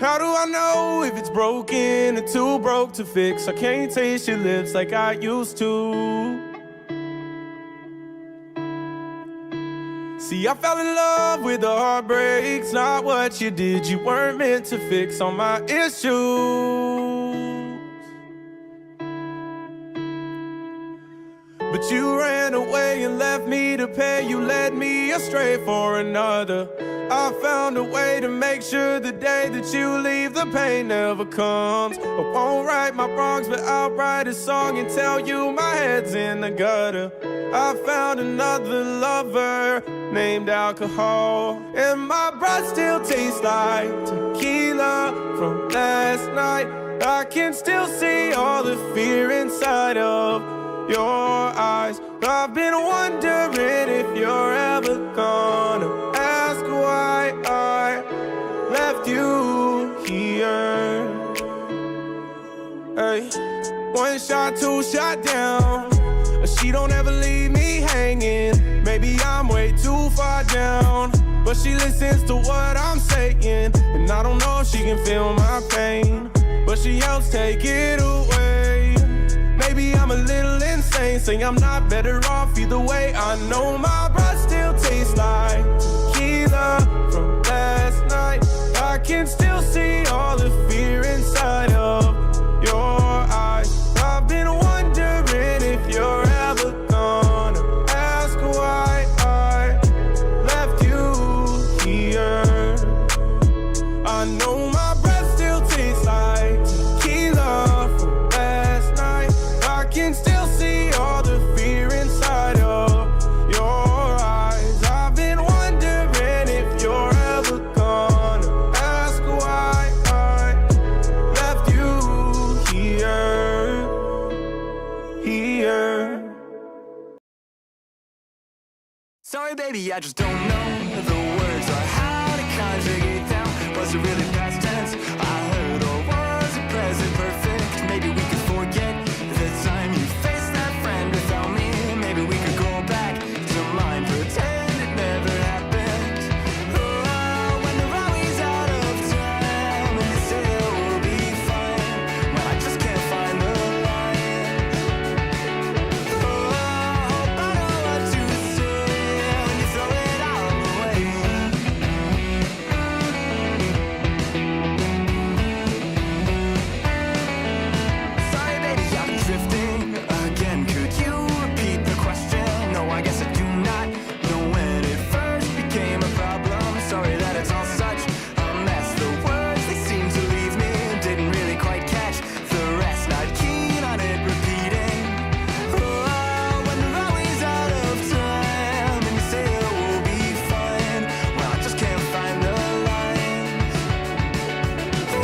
How do I know if it's broken or too broke to fix? I can't taste your lips like I used to. See, I fell in love with the heartbreaks, not what you did. You weren't meant to fix all my issues. But you ran away and left me to pay. You led me astray for another. I found a way to make sure the day that you leave, the pain never comes. I won't right my wrongs, but I'll write a song and tell you my head's in the gutter. I found another lover named alcohol, and my breath still tastes like tequila from last night. I can still see all the fear inside of your eyes. I've been wondering if you're ever gonna ask why I left you here. Hey, one shot, two shot down. She don't ever leave me hanging. Maybe I'm way too far down, but she listens to what I'm saying. And I don't know if she can feel my pain, but she helps take it away. Maybe I'm a little insane, saying I'm not better off either way. I know my breath still tastes like tequila from last night. I can still see all the fear inside of your eyes. I've been wondering if you're ever gonna ask why I left you here. I know my breath still tastes like tequila from last night. I can still see all the fear inside of your eyes. I've been wondering if you're ever gonna ask why I left you here. Sorry baby, I just don't know the words or how to conjugate them. Was it really past tense I heard, or was it present perfect? Maybe we could forget the time you faced that friend without me. Maybe we could go back to mine, pretend it never happened. Oh, when the rally's out of time and you say it will be fine, when I just can't find the line. Oh, I know what to say when you throw it all away. Sorry baby, I'm drifting again. Could you repeat the question? No, I guess I do not know when it first became a problem. Sorry that it's all such a mess. The words, they seem to leave me. Didn't really quite catch the rest. Not keen on it repeating. Oh, when the rally's out of time and you say it will be fine, well, I just can't find the lines. Oh,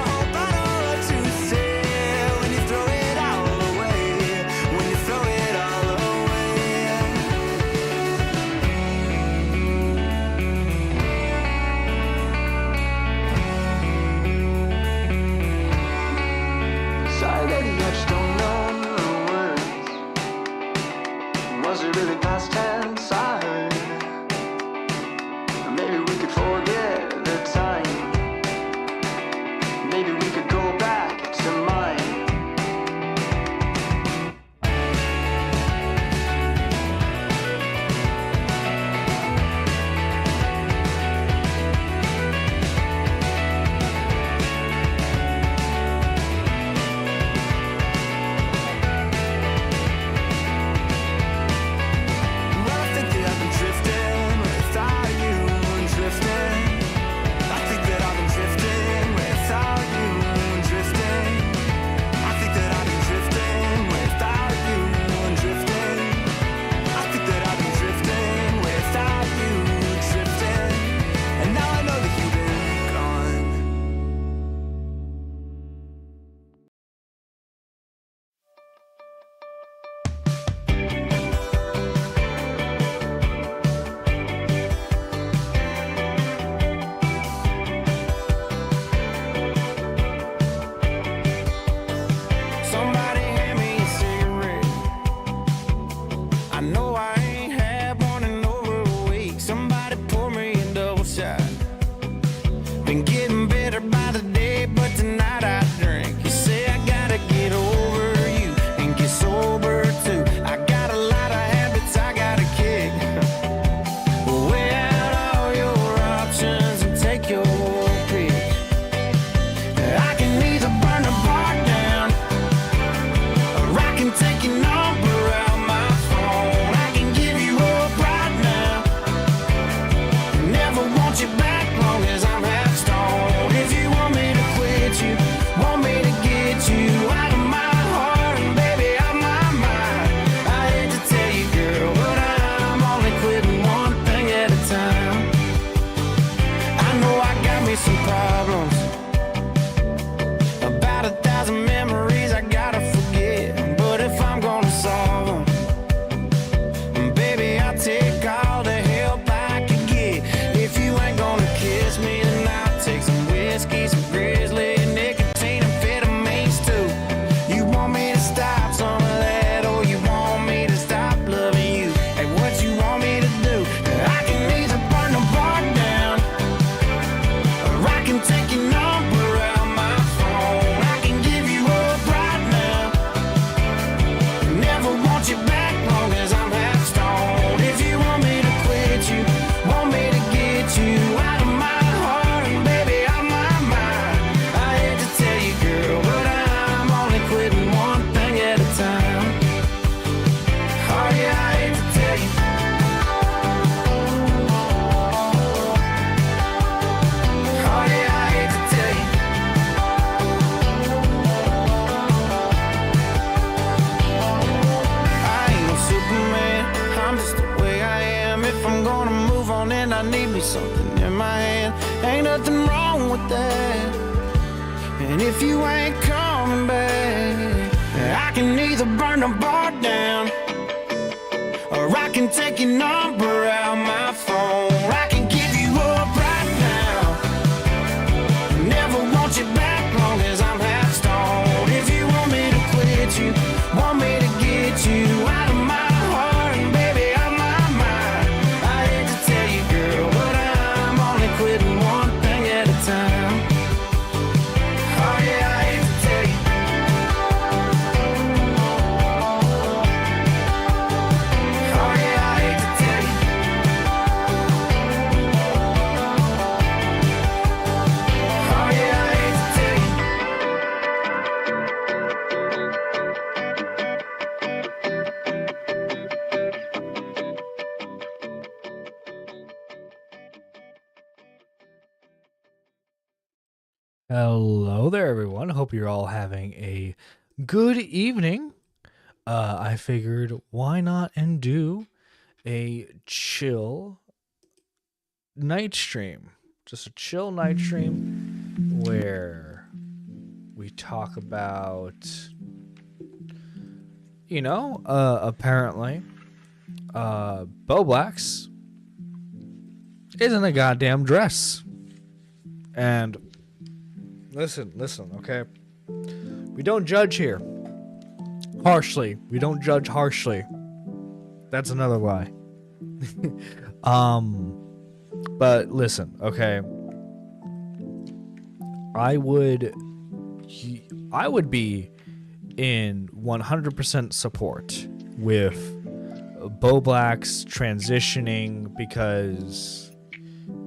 hope I know what to say when you throw it all away. When you throw it all away. Sorry baby, I just don't know the words. Was it really past tense I heard? Maybe we could forget the time. Maybe we could go back to mine. I need me something in my hand. Ain't nothing wrong with that. And if you ain't coming back, I can either burn the bar down, or I can take your number out my phone. I can give you up right now. Never want you back long as I'm half stoned. If you want me to quit you, want me to get you out of my heart and baby out my mind. I hate to tell you, girl, but I'm only quitting one thing at a time. Oh yeah, I hate to tell you. Oh yeah, I hate to tell you. Oh yeah, I hate to tell you. Hello there, everyone. Hope you're all having a good evening. I figured why not and do a chill night stream. Just a chill night stream where we talk about, apparently, Bowblax isn't a goddamn dress. And listen, okay? We don't judge here. Harshly. We don't judge harshly. That's another lie. But listen, okay? I would be in 100% support with Bowblax transitioning, because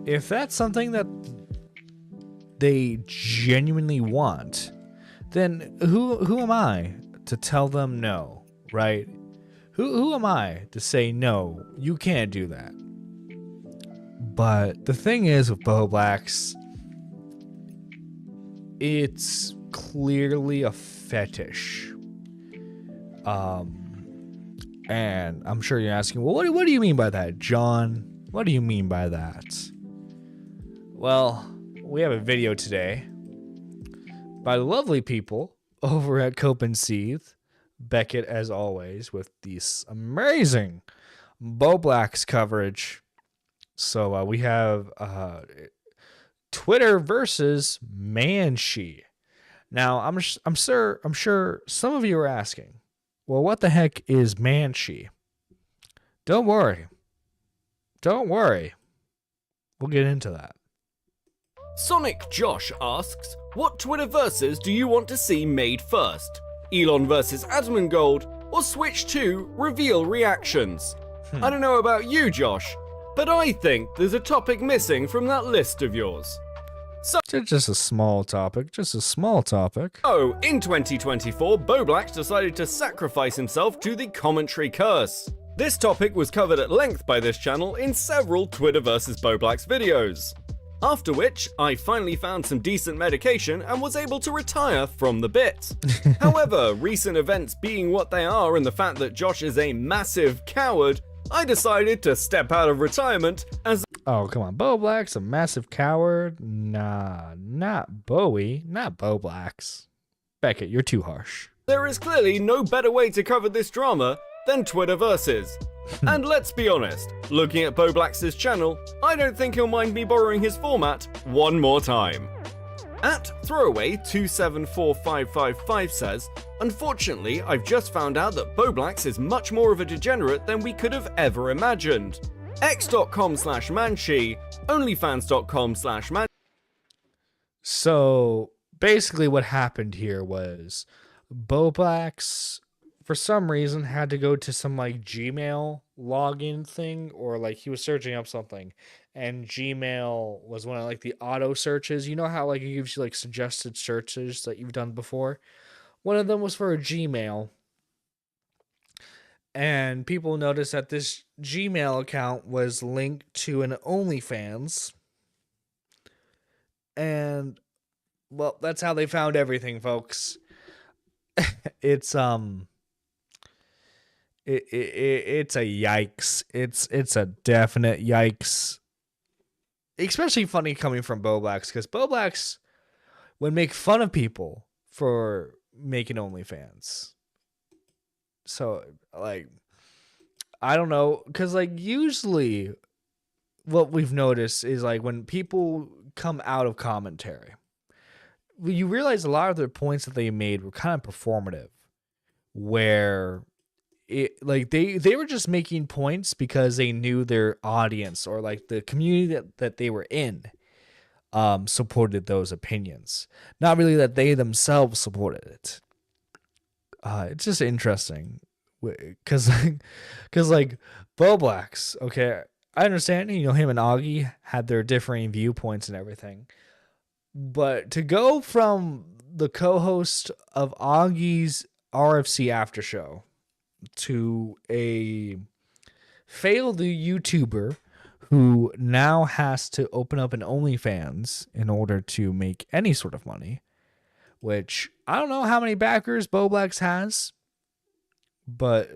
if that's something that they genuinely want, then who am I to tell them no, right? Who am I to say no, you can't do that? But the thing is with Bowblax, it's clearly a fetish. And I'm sure you're asking, well, what do you mean by that, John? What do you mean by that? Well, we have a video today by the lovely people over at Cope and Seethe, Beckett as always, with this amazing Bowblax coverage. So we have Twitter versus Manshi. Now I'm sure some of you are asking, well, what the heck is Manshi? Don't worry, we'll get into that. Sonic Josh asks, what Twitter verses do you want to see made first? Elon versus Asmongold, or Switch 2 reveal reactions? I don't know about you, Josh, but I think there's a topic missing from that list of yours. Just a small topic. Oh, in 2024, Bowblax decided to sacrifice himself to the commentary curse. This topic was covered at length by this channel in several Twitter versus Bowblax videos. After which, I finally found some decent medication and was able to retire from the bit. However, recent events being what they are and the fact that Josh is a massive coward, I decided to step out of retirement as— Oh, come on. Bowblax, a massive coward? Nah, not Bowie, not Bowblax. Beckett, you're too harsh. there is clearly no better way to cover this drama than Twitter versus. And let's be honest, looking at Bowblax's channel, I don't think he'll mind me borrowing his format one more time. At Throwaway274555 says, unfortunately, I've just found out that Bowblax is much more of a degenerate than we could have ever imagined. x.com/manshi, onlyfans.com/man. So basically what happened here was Bowblax, for some reason, had to go to some like Gmail login thing, or like he was searching up something, and Gmail was one of like the auto searches. You know how like it gives you like suggested searches that you've done before? One of them was for a Gmail. And people noticed that this Gmail account was linked to an OnlyFans. And well, that's how they found everything, folks. It's it's a yikes. It's a definite yikes. especially funny coming from Bowblax, because Bowblax would make fun of people for making OnlyFans. So, like, I don't know, because, like, usually what we've noticed is, like, when people come out of commentary, you realize a lot of their points that they made were kind of performative, where they were just making points because they knew their audience or like the community that they were in supported those opinions, not really that they themselves supported it. It's just interesting because like Bowblax, okay, I understand, you know, him and Augie had their differing viewpoints and everything, but to go from the co-host of Augie's RFC after show to a failed YouTuber who now has to open up an OnlyFans in order to make any sort of money, which I don't know how many backers Bowblax has, but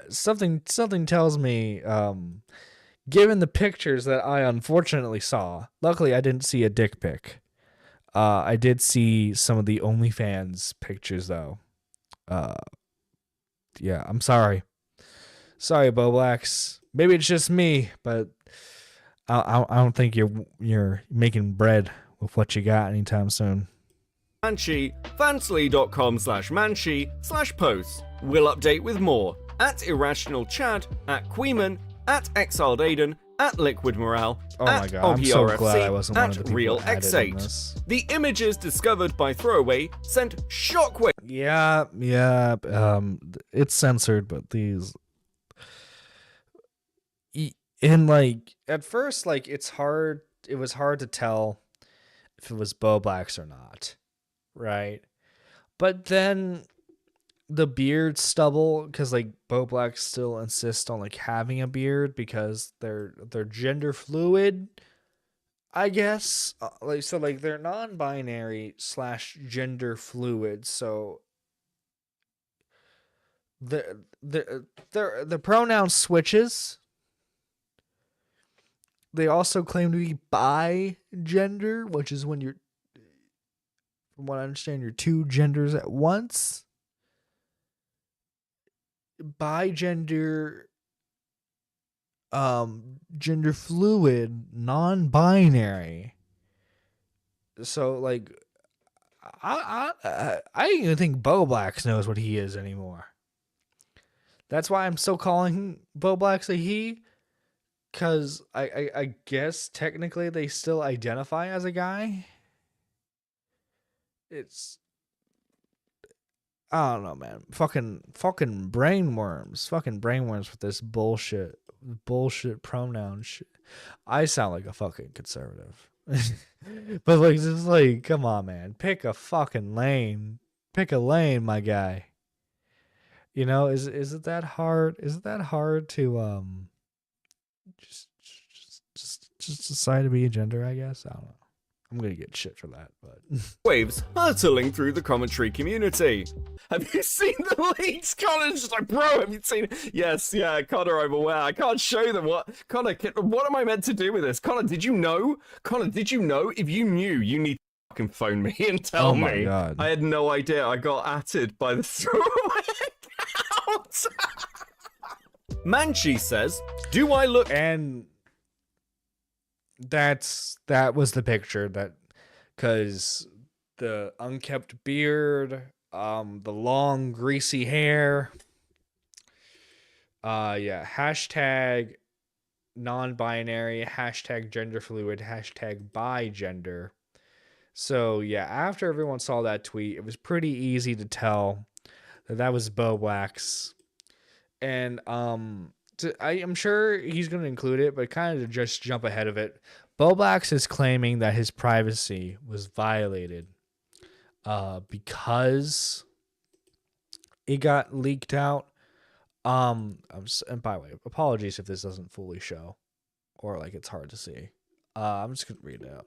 something tells me, given the pictures that I unfortunately saw, luckily I didn't see a dick pic. I did see some of the OnlyFans pictures though. Yeah, I'm sorry. Sorry, Bowblax. Maybe it's just me, but I don't think you're making bread with what you got anytime soon. Manchi, fansly.com/manchi/posts. We'll update with more at Irrational Chad, at Queeman, at Exiled Aiden, at Liquid Morale, Oh at my god, I'm so OGRFC, glad I wasn't one of the at people Real added in X8. this. The images discovered by Throwaway sent shockwave. Yeah, it's censored, but these, and like at first, like it was hard to tell if it was Bowblax or not, right? But then the beard stubble, because like Bowblax still insists on like having a beard because they're gender fluid, I guess. Like they're non-binary / gender fluid, so the pronoun switches. They also claim to be bi-gender, which is when you're, from what I understand, you're two genders at once. Bi-gender, gender fluid, non-binary. So like, I don't even think Bowblax knows what he is anymore. That's why I'm still calling Bowblax a he, because I guess technically they still identify as a guy. It's, I don't know, man. Fucking brainworms. Fucking brainworms with this bullshit pronoun shit. I sound like a fucking conservative. But like, just like, come on, man. Pick a fucking lane. Pick a lane, my guy. You know, is it that hard? Is it that hard to just decide to be a gender, I guess? I don't know. I'm gonna get shit for that, but Waves hurtling through the commentary community. Have you seen the leaks? Connor's just like, bro, have you seen it? Yes, yeah, Connor, I'm aware. I can't show them what. Connor, what am I meant to do with this? Connor, did you know? Connor, did you know? If you knew, you need to fucking phone me and tell oh me. my god, I had no idea. I got atted by the throwaway account. Manchi says, do I look... and that was the picture, that because the unkept beard, the long greasy hair, yeah, hashtag non-binary, hashtag gender fluid, hashtag bi-gender. So yeah, after everyone saw that tweet, it was pretty easy to tell that was Bowblax, and I'm sure he's going to include it, but kind of to just jump ahead of it, Bowblax is claiming that his privacy was violated because it got leaked out. And by the way, apologies if this doesn't fully show or like it's hard to see. I'm just going to read it out.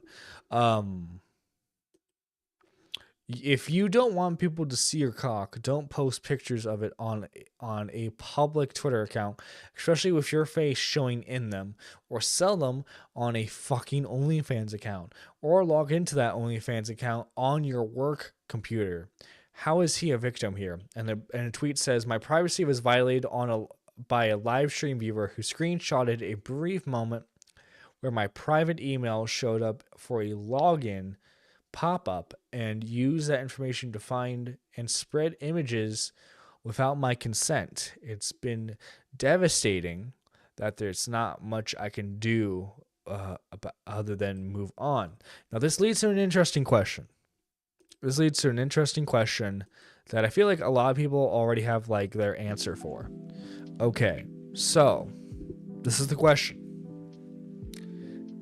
If you don't want people to see your cock, don't post pictures of it on a public Twitter account, especially with your face showing in them, or sell them on a fucking OnlyFans account, or log into that OnlyFans account on your work computer. How is he a victim here? And a tweet says, my privacy was violated by a live stream viewer who screenshotted a brief moment where my private email showed up for a login pop-up and use that information to find and spread images without my consent. It's been devastating that there's not much I can do other than move on. Now, this leads to an interesting question. This leads to an interesting question that I feel like a lot of people already have like their answer for. Okay, so this is the question.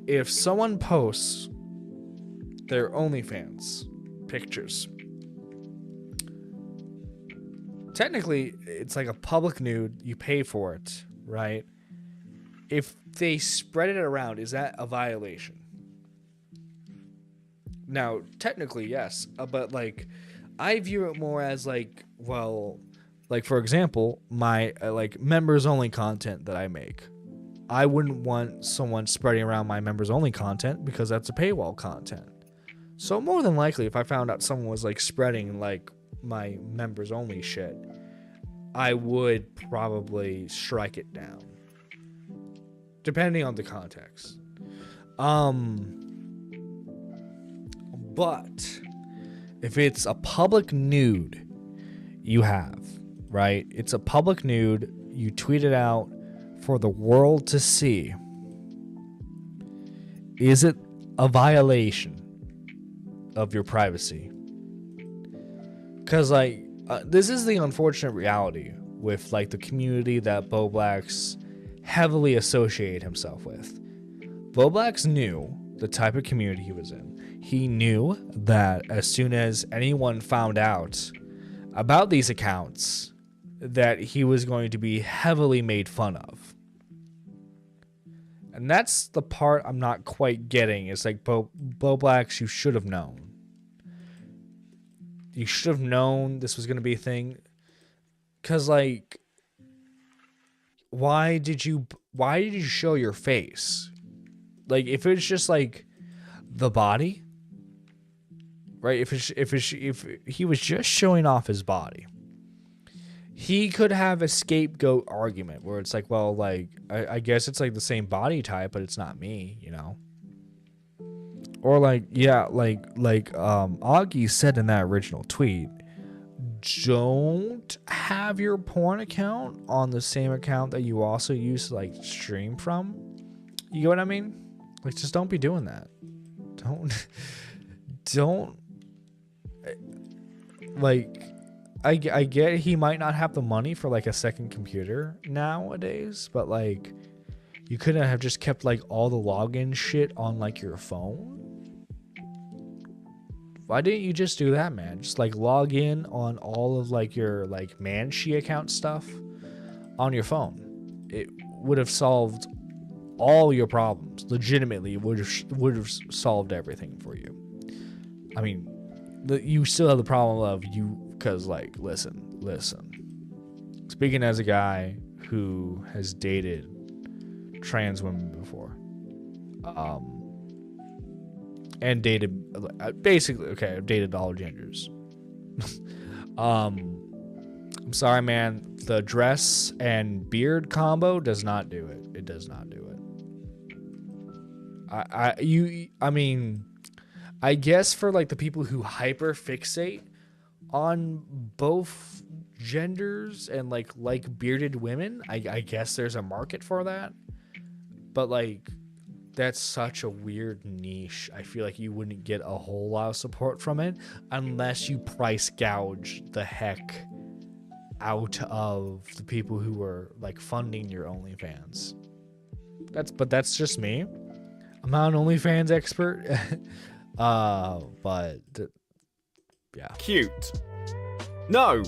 If someone posts their OnlyFans pictures, technically it's like a public nude, you pay for it, right? If they spread it around, is that a violation? Now, technically, yes, but like I view it more as like, well, like for example, my like members only content that I make, I wouldn't want someone spreading around my members only content because that's a paywall content. So more than likely, if I found out someone was like spreading like my members only shit, I would probably strike it down, depending on the context. But if it's a public nude you have, right? It's a public nude, you tweet it out for the world to see. Is it a violation of your privacy? Because like this is the unfortunate reality with like the community that Bowblax heavily associated himself with. Bowblax knew the type of community he was in. He knew that as soon as anyone found out about these accounts, that he was going to be heavily made fun of. And that's the part I'm not quite getting. It's like, Bowblax, you should have known. You should have known this was going to be a thing. Because, like, why did you show your face? Like, if it's just, like, the body, right? If he was just showing off his body, he could have a scapegoat argument where it's like, well, like, I guess it's like the same body type, but it's not me, you know? Or like, yeah, like Augie said in that original tweet, don't have your porn account on the same account that you also use to like stream from. You get what I mean? Like, just don't be doing that. Don't like, I get he might not have the money for like a second computer nowadays, but like you couldn't have just kept like all the login shit on like your phone. Why didn't you just do that, man? Just like log in on all of like your like Manshi account stuff on your phone. It would have solved all your problems. Legitimately, it would have solved everything for you. I mean, you still have the problem of you, because like, listen. Speaking as a guy who has dated trans women before, and dated basically, okay, I've dated all genders. I'm sorry, man. The dress and beard combo does not do it. It does not do it. I mean, I guess for like the people who hyper fixate on both genders and like bearded women, I guess there's a market for that. But like, that's such a weird niche. I feel like you wouldn't get a whole lot of support from it unless you price gouge the heck out of the people who are like funding your OnlyFans. That's just me. I'm not an OnlyFans expert. But yeah. Cute. No.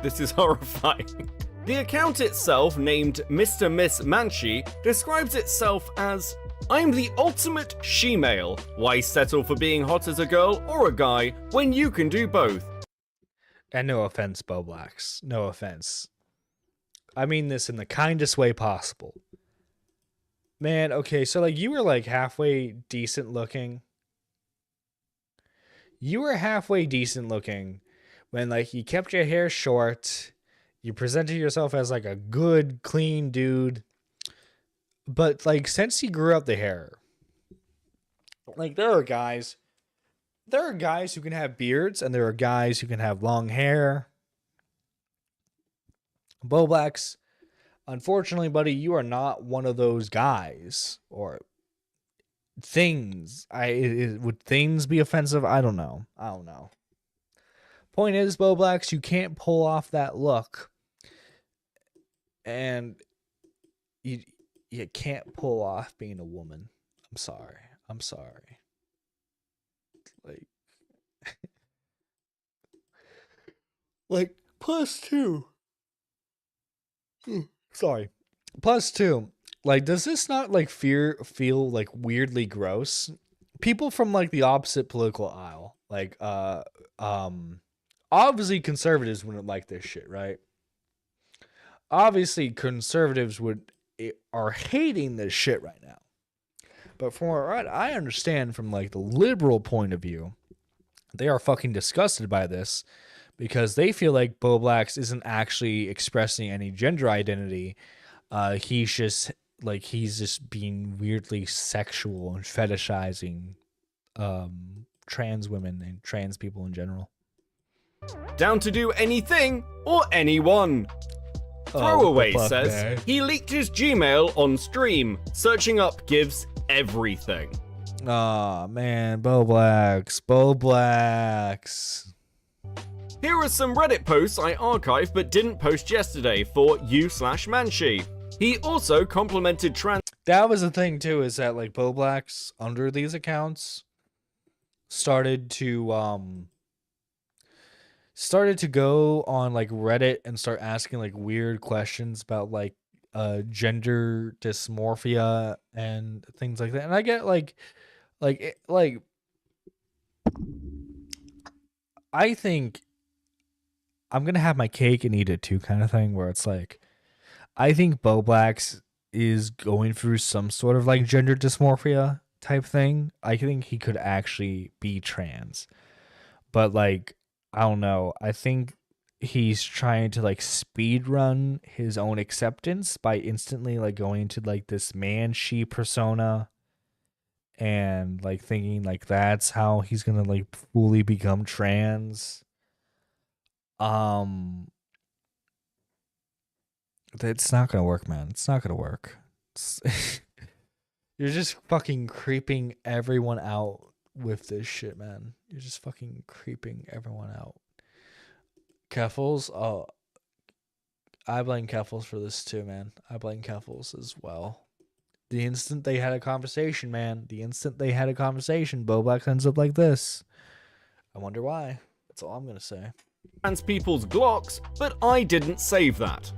This is horrifying. The account itself, named Mr. Miss Manshi, describes itself as I'm the ultimate she-male. Why settle for being hot as a girl or a guy when you can do both? And no offense, Bowblax. No offense. I mean this in the kindest way possible. Man, okay, so like you were like halfway decent looking. You were halfway decent looking when like you kept your hair short. You presented yourself as like a good, clean dude. But like since you grew out the hair, like there are guys who can have beards and there are guys who can have long hair. Bowblax, unfortunately, buddy, you are not one of those guys or things. Would things be offensive? I don't know. Point is, Bowblax, you can't pull off that look, and you can't pull off being a woman. I'm sorry. Like, like plus two. Sorry. Plus two. Like, does this not like feel like weirdly gross? People from like the opposite political aisle, like obviously conservatives wouldn't like this shit, right? Obviously conservatives are hating this shit right now. But from what I understand from like the liberal point of view, they are fucking disgusted by this because they feel like Bowblax isn't actually expressing any gender identity. He's just being weirdly sexual and fetishizing trans women and trans people in general. Down to do anything or anyone. Throwaway says man? he leaked his Gmail on stream. Searching up gives everything. Aw, man, Bowblax. Here are some Reddit posts I archived but didn't post yesterday for you/Manshi. He also complimented trans. That was the thing too, is that like Bowblax under these accounts started to go on like Reddit and start asking like weird questions about like gender dysmorphia and things like that. And I get I think I'm gonna have my cake and eat it too kind of thing, where it's like I think Bowblax is going through some sort of like gender dysmorphia type thing. I think he could actually be trans, but like I don't know. I think he's trying to like speed run his own acceptance by instantly like going to like this man-she persona and like thinking like that's how he's gonna like fully become trans. It's not gonna work, man. It's not gonna work. You're just fucking creeping everyone out with this shit, man. You're just fucking creeping everyone out. Keffels, I blame Keffels for this too, man. I blame Keffels as well. The instant they had a conversation, man. Bowblax ends up like this. I wonder why. That's all I'm gonna say. Trans people's Glocks, but I didn't save that.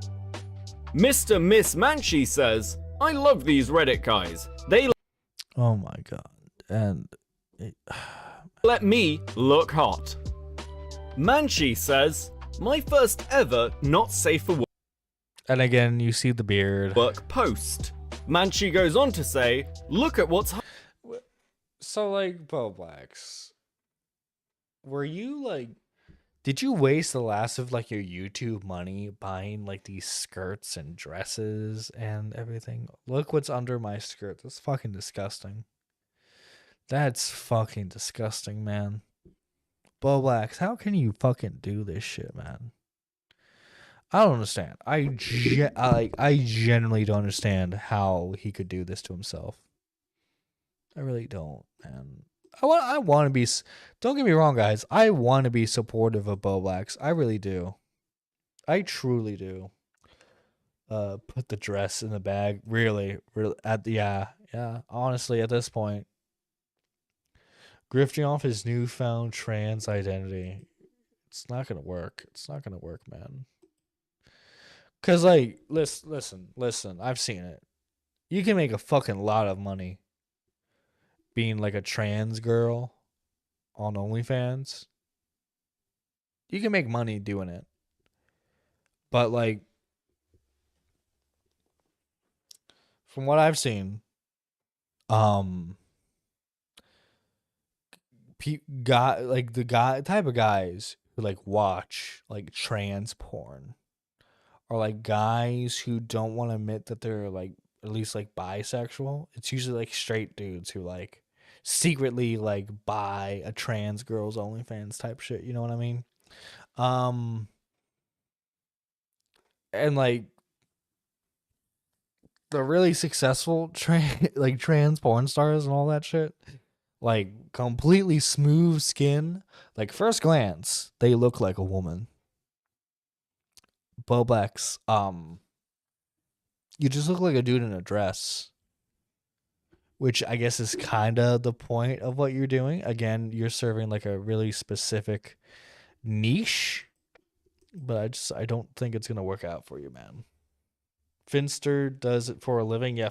Mr. Miss Manshi says, I love these Reddit guys. They Oh my god. And let me look hot. Manshi says, my first ever not safe for and again, you see the beard. work post. Manshi goes on to say, look at what's So like Bowblax, were you like, did you waste the last of like your YouTube money buying like these skirts and dresses and everything? Look what's under my skirt. That's fucking disgusting. That's fucking disgusting, man. Bowblax, how can you fucking do this shit, man? I don't understand. I genuinely don't understand how he could do this to himself. I really don't, man. I want to be. Don't get me wrong, guys. I want to be supportive of Bowblax. I really do. I truly do. Put the dress in the bag. Really. Yeah. Honestly, at this point, grifting off his newfound trans identity, it's not gonna work. It's not gonna work, man. Cause like, listen. I've seen it. You can make a fucking lot of money being like a trans girl on OnlyFans, you can make money doing it. But like, from what I've seen, type of guys who like watch like trans porn are like guys who don't want to admit that they're like at least like bisexual. It's usually like straight dudes who like secretly like buy a trans girl's OnlyFans type shit. You know what I mean? And like the really successful trans porn stars and all that shit, like completely smooth skin. Like first glance, they look like a woman. Bowblax, you just look like a dude in a dress, which I guess is kind of the point of what you're doing. Again, you're serving like a really specific niche, but I don't think it's gonna work out for you, man. Finster does it for a living. Yeah,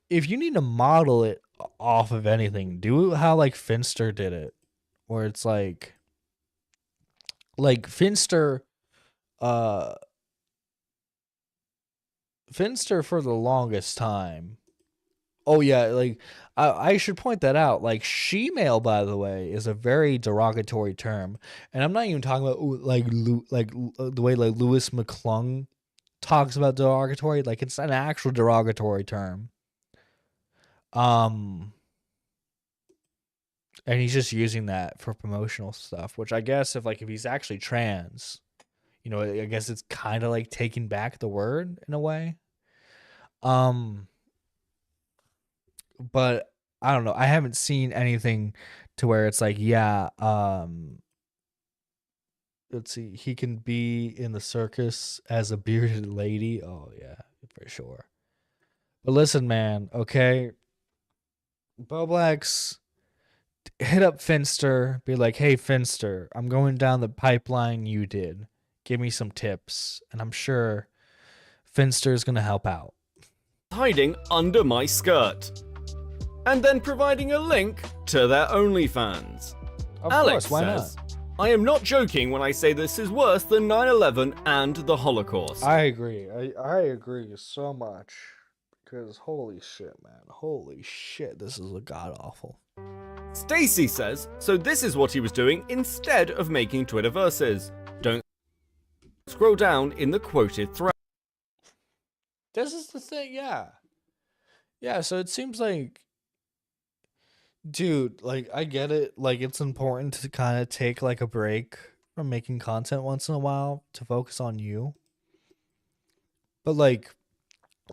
if you need to model it off of anything, do it how like Finster did it, where it's like Finster for the longest time. Oh yeah, like I should point that out. Like she-male, by the way, is a very derogatory term, and I'm not even talking about the way like Louis McClung talks about derogatory. Like it's an actual derogatory term. And he's just using that for promotional stuff, which I guess if he's actually trans, you know, I guess it's kind of like taking back the word in a way. But I don't know. I haven't seen anything to where it's like, yeah, let's see, he can be in the circus as a bearded lady. Oh yeah, for sure. But listen, man, okay, Bowblax, hit up Finster, be like, hey Finster, I'm going down the pipeline you did. Give me some tips. And I'm sure Finster's gonna help out. Hiding under my skirt. And then providing a link to their OnlyFans. Of Alex course, why says, not? I am not joking when I say this is worse than 9/11 and the Holocaust. I agree. I agree so much. Because holy shit, man. Holy shit, this is a god awful. Stacy says, so this is what he was doing instead of making Twitterverses. Don't scroll down in the quoted thread. This is the thing, yeah. Yeah, so it seems like, dude, like, I get it. Like, it's important to kind of take, like, a break from making content once in a while to focus on you. But, like,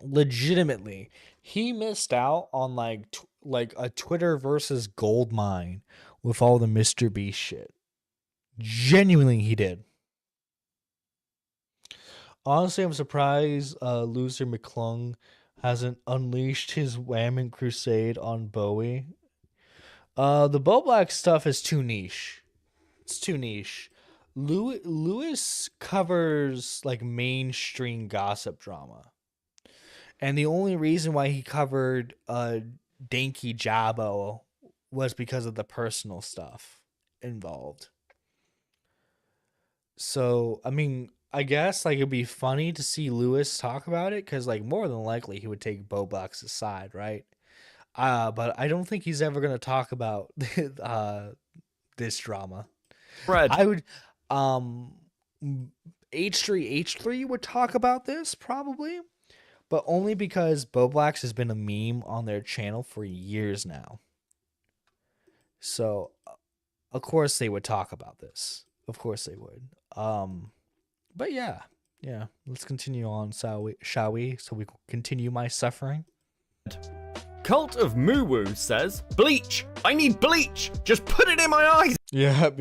legitimately, he missed out on, like a Twitter versus gold mine with all the Mr. Beast shit. Genuinely, he did. Honestly, I'm surprised Loser McClung hasn't unleashed his whammon crusade on Bowie. The Bowblax stuff is too niche. It's too niche. Lewis covers like mainstream gossip drama. And the only reason why he covered Dinky Jabbo was because of the personal stuff involved. So, I mean, I guess like it'd be funny to see Lewis talk about it because like more than likely he would take Bowblax's side, right? But I don't think he's ever gonna talk about this drama. Fred. I would H3 would talk about this probably, but only because Bowblax has been a meme on their channel for years now. So, of course they would talk about this. Of course they would. But yeah. Let's continue on, shall we? So we can continue my suffering. Cult of Moo Woo says, bleach! I need bleach! Just put it in my eyes! Yep.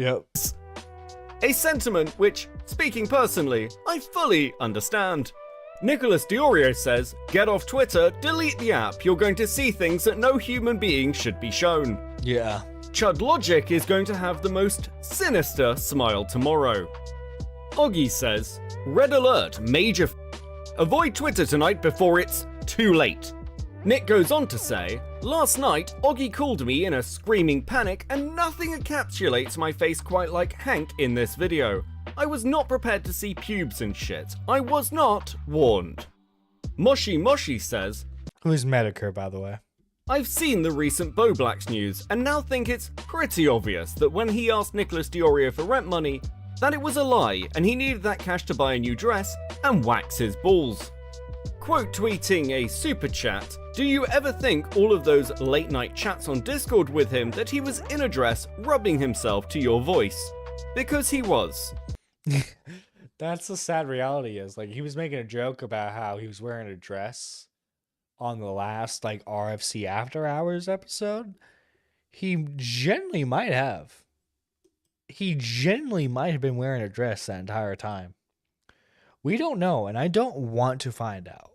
A sentiment which, speaking personally, I fully understand. Nicholas Diorio says, get off Twitter, delete the app, you're going to see things that no human being should be shown. Yeah. Chud Logic is going to have the most sinister smile tomorrow. Oggy says, red alert, major avoid Twitter tonight before it's too late. Nick goes on to say, "Last night, Oggy called me in a screaming panic and nothing encapsulates my face quite like Hank in this video. I was not prepared to see pubes and shit. I was not warned." Moshi Moshi says, Who's Medicare, by the way? "I've seen the recent Bowblax news and now think it's pretty obvious that when he asked Nicholas Diorio for rent money, that it was a lie and he needed that cash to buy a new dress and wax his balls." Quote tweeting a super chat, "Do you ever think all of those late night chats on Discord with him that he was in a dress rubbing himself to your voice? Because he was." That's the sad reality is, like, he was making a joke about how he was wearing a dress on the last, like, RFC After Hours episode. He genuinely might have. He genuinely might have been wearing a dress that entire time. We don't know, and I don't want to find out.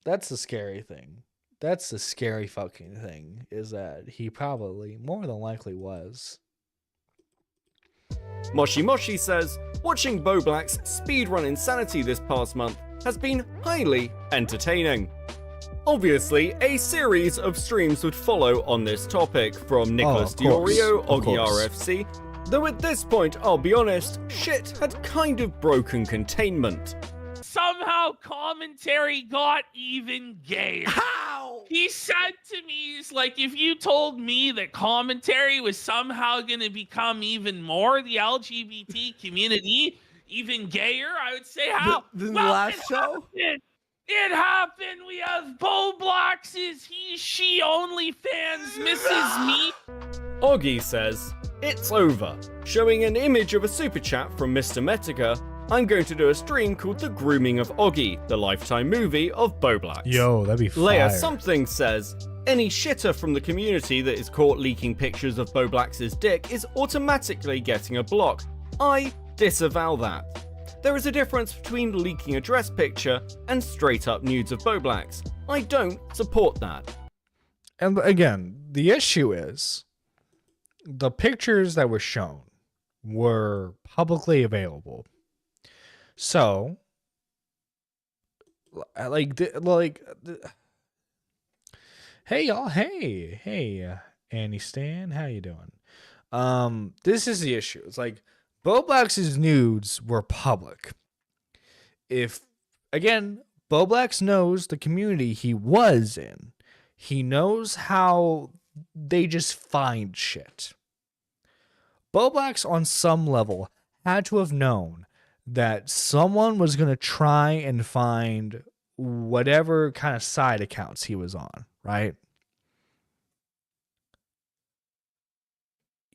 That's the scary thing. That's the scary fucking thing, is that he probably, more than likely, was. Moshi Moshi says, "Watching Bowblax speedrun Insanity this past month has been highly entertaining." Obviously, a series of streams would follow on this topic from Nicholas Diorio, Oggy RFC, though at this point, I'll be honest, shit had kind of broken containment. Somehow commentary got even gayer. How? He said to me, he's like, if you told me that commentary was somehow going to become even more the LGBT community, even gayer, I would say how? The last show? It happened. We have Bowblax's he, she, OnlyFans, Mrs. Me. Oggy says, "It's over," showing an image of a super chat from Mr. Metica. "I'm going to do a stream called The Grooming of Oggy, the Lifetime movie of Bowblax." Yo, that'd be fire. Leia Something says, "Any shitter from the community that is caught leaking pictures of Bowblax's dick is automatically getting a block. I disavow that. There is a difference between leaking a dress picture and straight up nudes of Bowblax. I don't support that." And again, the issue is the pictures that were shown were publicly available. So, hey y'all, hey, Annie Stan, how you doing? This is the issue. It's like Bowblax's nudes were public. If, again, Bowblax knows the community he was in. He knows how they just find shit. Bowblax, on some level, had to have known that someone was going to try and find whatever kind of side accounts he was on, right?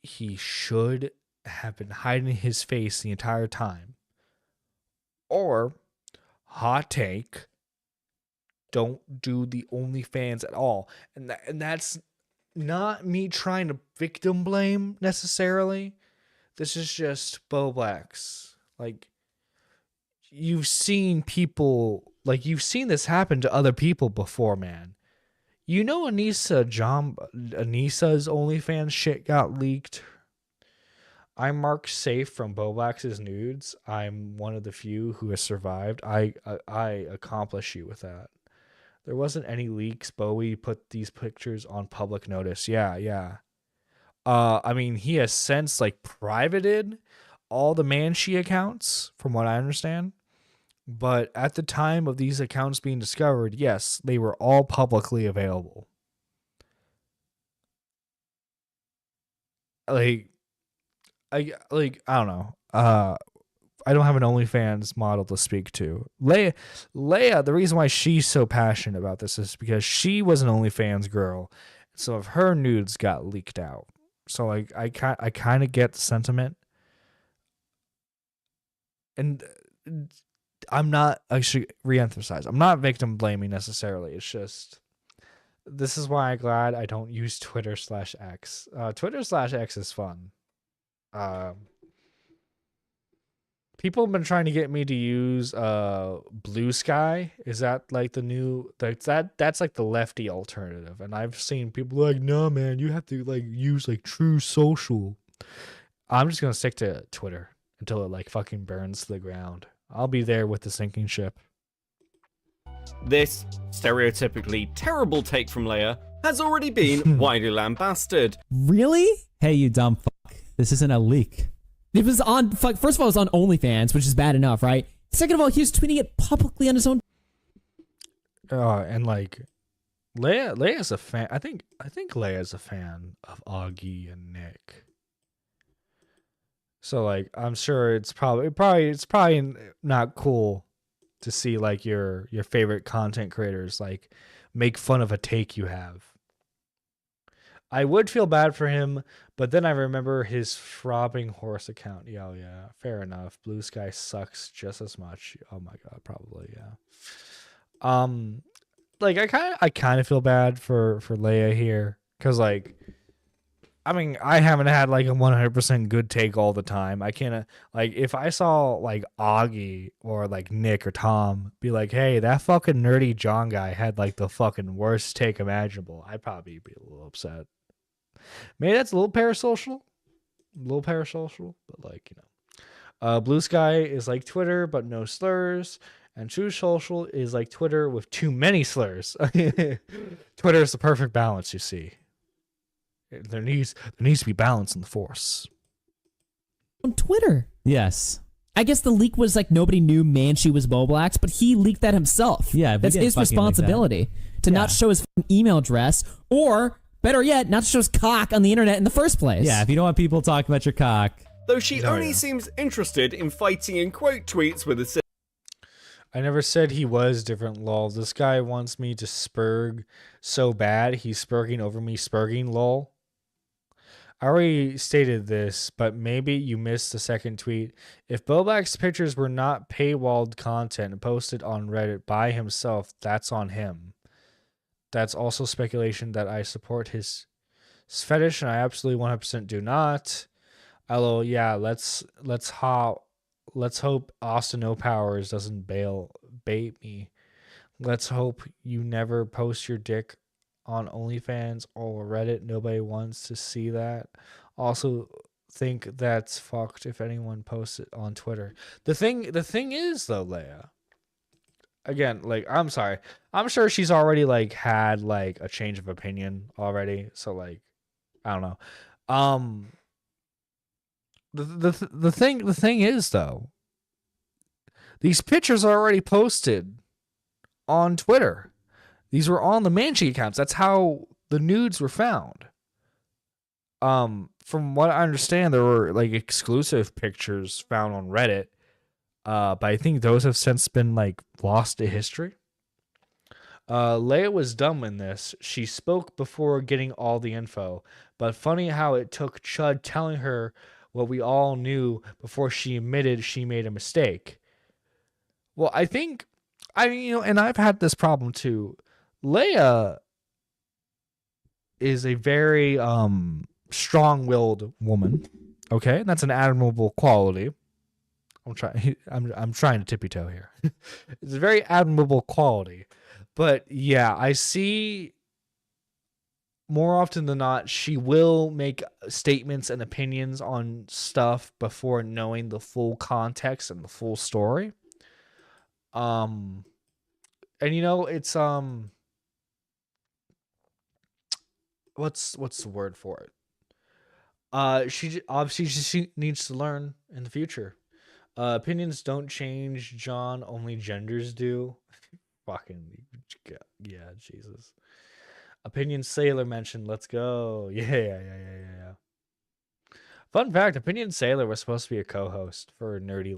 He should have been hiding his face the entire time. Or, hot take, don't do the OnlyFans at all. And that's not me trying to victim blame necessarily. This is just Bowblax. Like, you've seen people, like, you've seen this happen to other people before, man. You know, Anissa's OnlyFans shit got leaked. I'm marked safe from Bowblax's nudes. I'm one of the few who has survived. I accomplish you with that. There wasn't any leaks. Bowie put these pictures on public notice. Yeah. I mean, he has since, like, privated all the Manshi accounts, from what I understand. But at the time of these accounts being discovered, yes, they were all publicly available. I don't know. I don't have an OnlyFans model to speak to. Leia, the reason why she's so passionate about this is because she was an OnlyFans girl. Some of her nudes got leaked out. So I kind of get the sentiment. And I'm not, I should reemphasize, I'm not victim blaming necessarily. It's just, this is why I'm glad I don't use Twitter/X. Twitter/X is fun. People have been trying to get me to use Blue Sky. Is that like the new, that's like the lefty alternative? And I've seen people like, no man, you have to like use like True Social. I'm just gonna stick to Twitter until it like fucking burns to the ground. I'll be there with the sinking ship. This stereotypically terrible take from Leia has already been widely lambasted. Really? Hey, you dumb fuck. This isn't a leak. It was on, first of all, it was on OnlyFans, which is bad enough, right? Second of all, he was tweeting it publicly on his own. And like, Leia's a fan. I think Leia's a fan of Augie and Nick. So like, I'm sure it's probably not cool to see like your favorite content creators like make fun of a take you have. I would feel bad for him, but then I remember his frobbing horse account. Yeah, fair enough. Blue Sky sucks just as much. Oh my god, probably, yeah. Like I kind of feel bad for Leia here, cuz like, I mean, I haven't had like a 100% good take all the time. I can't, like, if I saw like Augie or like Nick or Tom be like, hey, that fucking nerdy John guy had like the fucking worst take imaginable, I'd probably be a little upset. Maybe that's a little parasocial, but like, you know. Blue Sky is like Twitter, but no slurs. And True Social is like Twitter with too many slurs. Twitter is the perfect balance, you see. There needs to be balance in the force. On Twitter. Yes. I guess the leak was like nobody knew Manchi was Bowblax, but he leaked that himself. Yeah, that's his responsibility to not show his email address, or better yet, not to show his cock on the internet in the first place. Yeah, if you don't want people talking about your cock. Though she only seems interested in fighting in quote tweets with a. I never said he was different, lol. This guy wants me to spurg so bad, he's spurging over me spurging, lol. I already stated this, but maybe you missed the second tweet. If Bowblax's pictures were not paywalled content and posted on Reddit by himself, that's on him. That's also speculation that I support his fetish, and I absolutely 100% do not. LOL, yeah, let's hope Austin No Powers doesn't bait me. Let's hope you never post your dick on OnlyFans or Reddit. Nobody wants to see that. Also think that's fucked if anyone posts it on Twitter. The thing is though, Leia, again, like, I'm sorry, I'm sure she's already like had like a change of opinion already, so like, I don't know. The thing is though, these pictures are already posted on Twitter. These were on the Manchi accounts. That's how the nudes were found. From what I understand, there were like exclusive pictures found on Reddit, but I think those have since been like lost to history. Leia was dumb in this. She spoke before getting all the info, but funny how it took Chud telling her what we all knew before she admitted she made a mistake. Well, I think, and I've had this problem too. Leia is a very strong-willed woman. Okay, and that's an admirable quality. I'm trying to tippy-toe here. It's a very admirable quality. But yeah, I see more often than not, she will make statements and opinions on stuff before knowing the full context and the full story. And it's what's the word for it? She needs to learn in the future. Opinions don't change, John, only genders do. Fucking yeah, Jesus. Opinion Sailor mentioned, let's go. Yeah. Fun fact, Opinion Sailor was supposed to be a co-host for Nerdy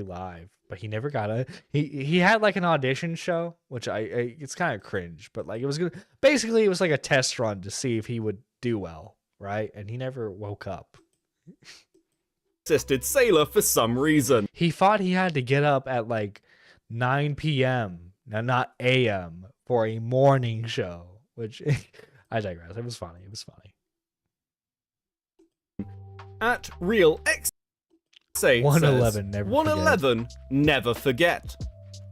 Live, but he never got a he had like an audition show, which it's kind of cringe, but like it was good. Basically, it was like a test run to see if he would do well, right? And he never woke up. Assisted Sailor for some reason. He thought he had to get up at like 9 p.m. now, not a.m. for a morning show, which I digress. It was funny. At Real X 111 says, 111 never forget.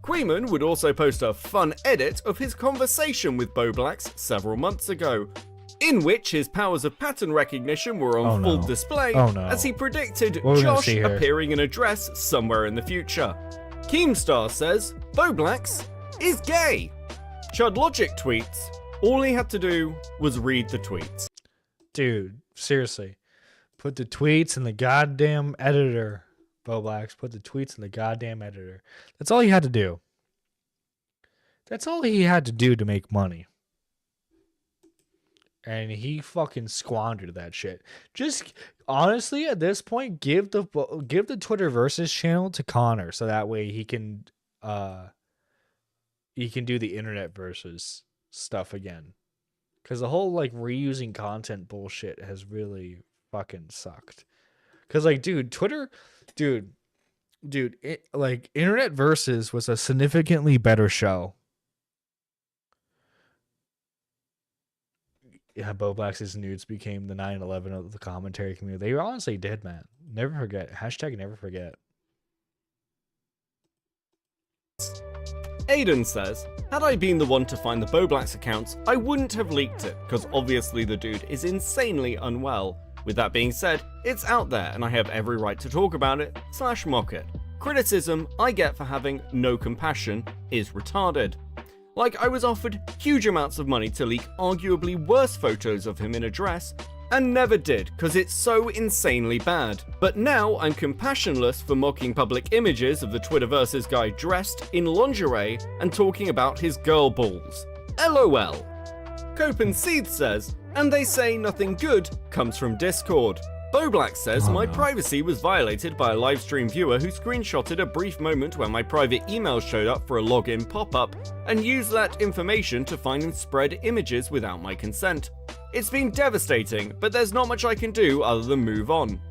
Queeman would also post a fun edit of his conversation with Bowblax several months ago, in which his powers of pattern recognition were on full display as he predicted Josh appearing in a dress somewhere in the future. Keemstar says, Bowblax, is gay. Chud Logic tweets, all he had to do was read the tweets. Dude, seriously. Put the tweets in the goddamn editor, Bowblax. Put the tweets in the goddamn editor. That's all he had to do. That's all he had to do to make money. And he fucking squandered that shit. Just honestly, at this point, give the Twitterversus channel to Connor, so that way he can do the internet versus stuff again. Because the whole like reusing content bullshit has really fucking sucked. Because like, dude, like internet versus was a significantly better show. Yeah, Bowblax's nudes became the 9/11 of the commentary community. They honestly did, man. Never forget. Hashtag never forget. Aiden says, had I been the one to find the Bowblax accounts, I wouldn't have leaked it, because obviously the dude is insanely unwell. With that being said, it's out there and I have every right to talk about it / mock it. Criticism I get for having no compassion is retarded. Like, I was offered huge amounts of money to leak arguably worse photos of him in a dress, and never did, cause it's so insanely bad. But now I'm compassionless for mocking public images of the Twitterversus guy dressed in lingerie and talking about his girl balls. LOL. Copen Seed says, and they say nothing good comes from Discord. Bowblax says my privacy was violated by a livestream viewer who screenshotted a brief moment when my private email showed up for a login pop-up and used that information to find and spread images without my consent. It's been devastating, but there's not much I can do other than move on.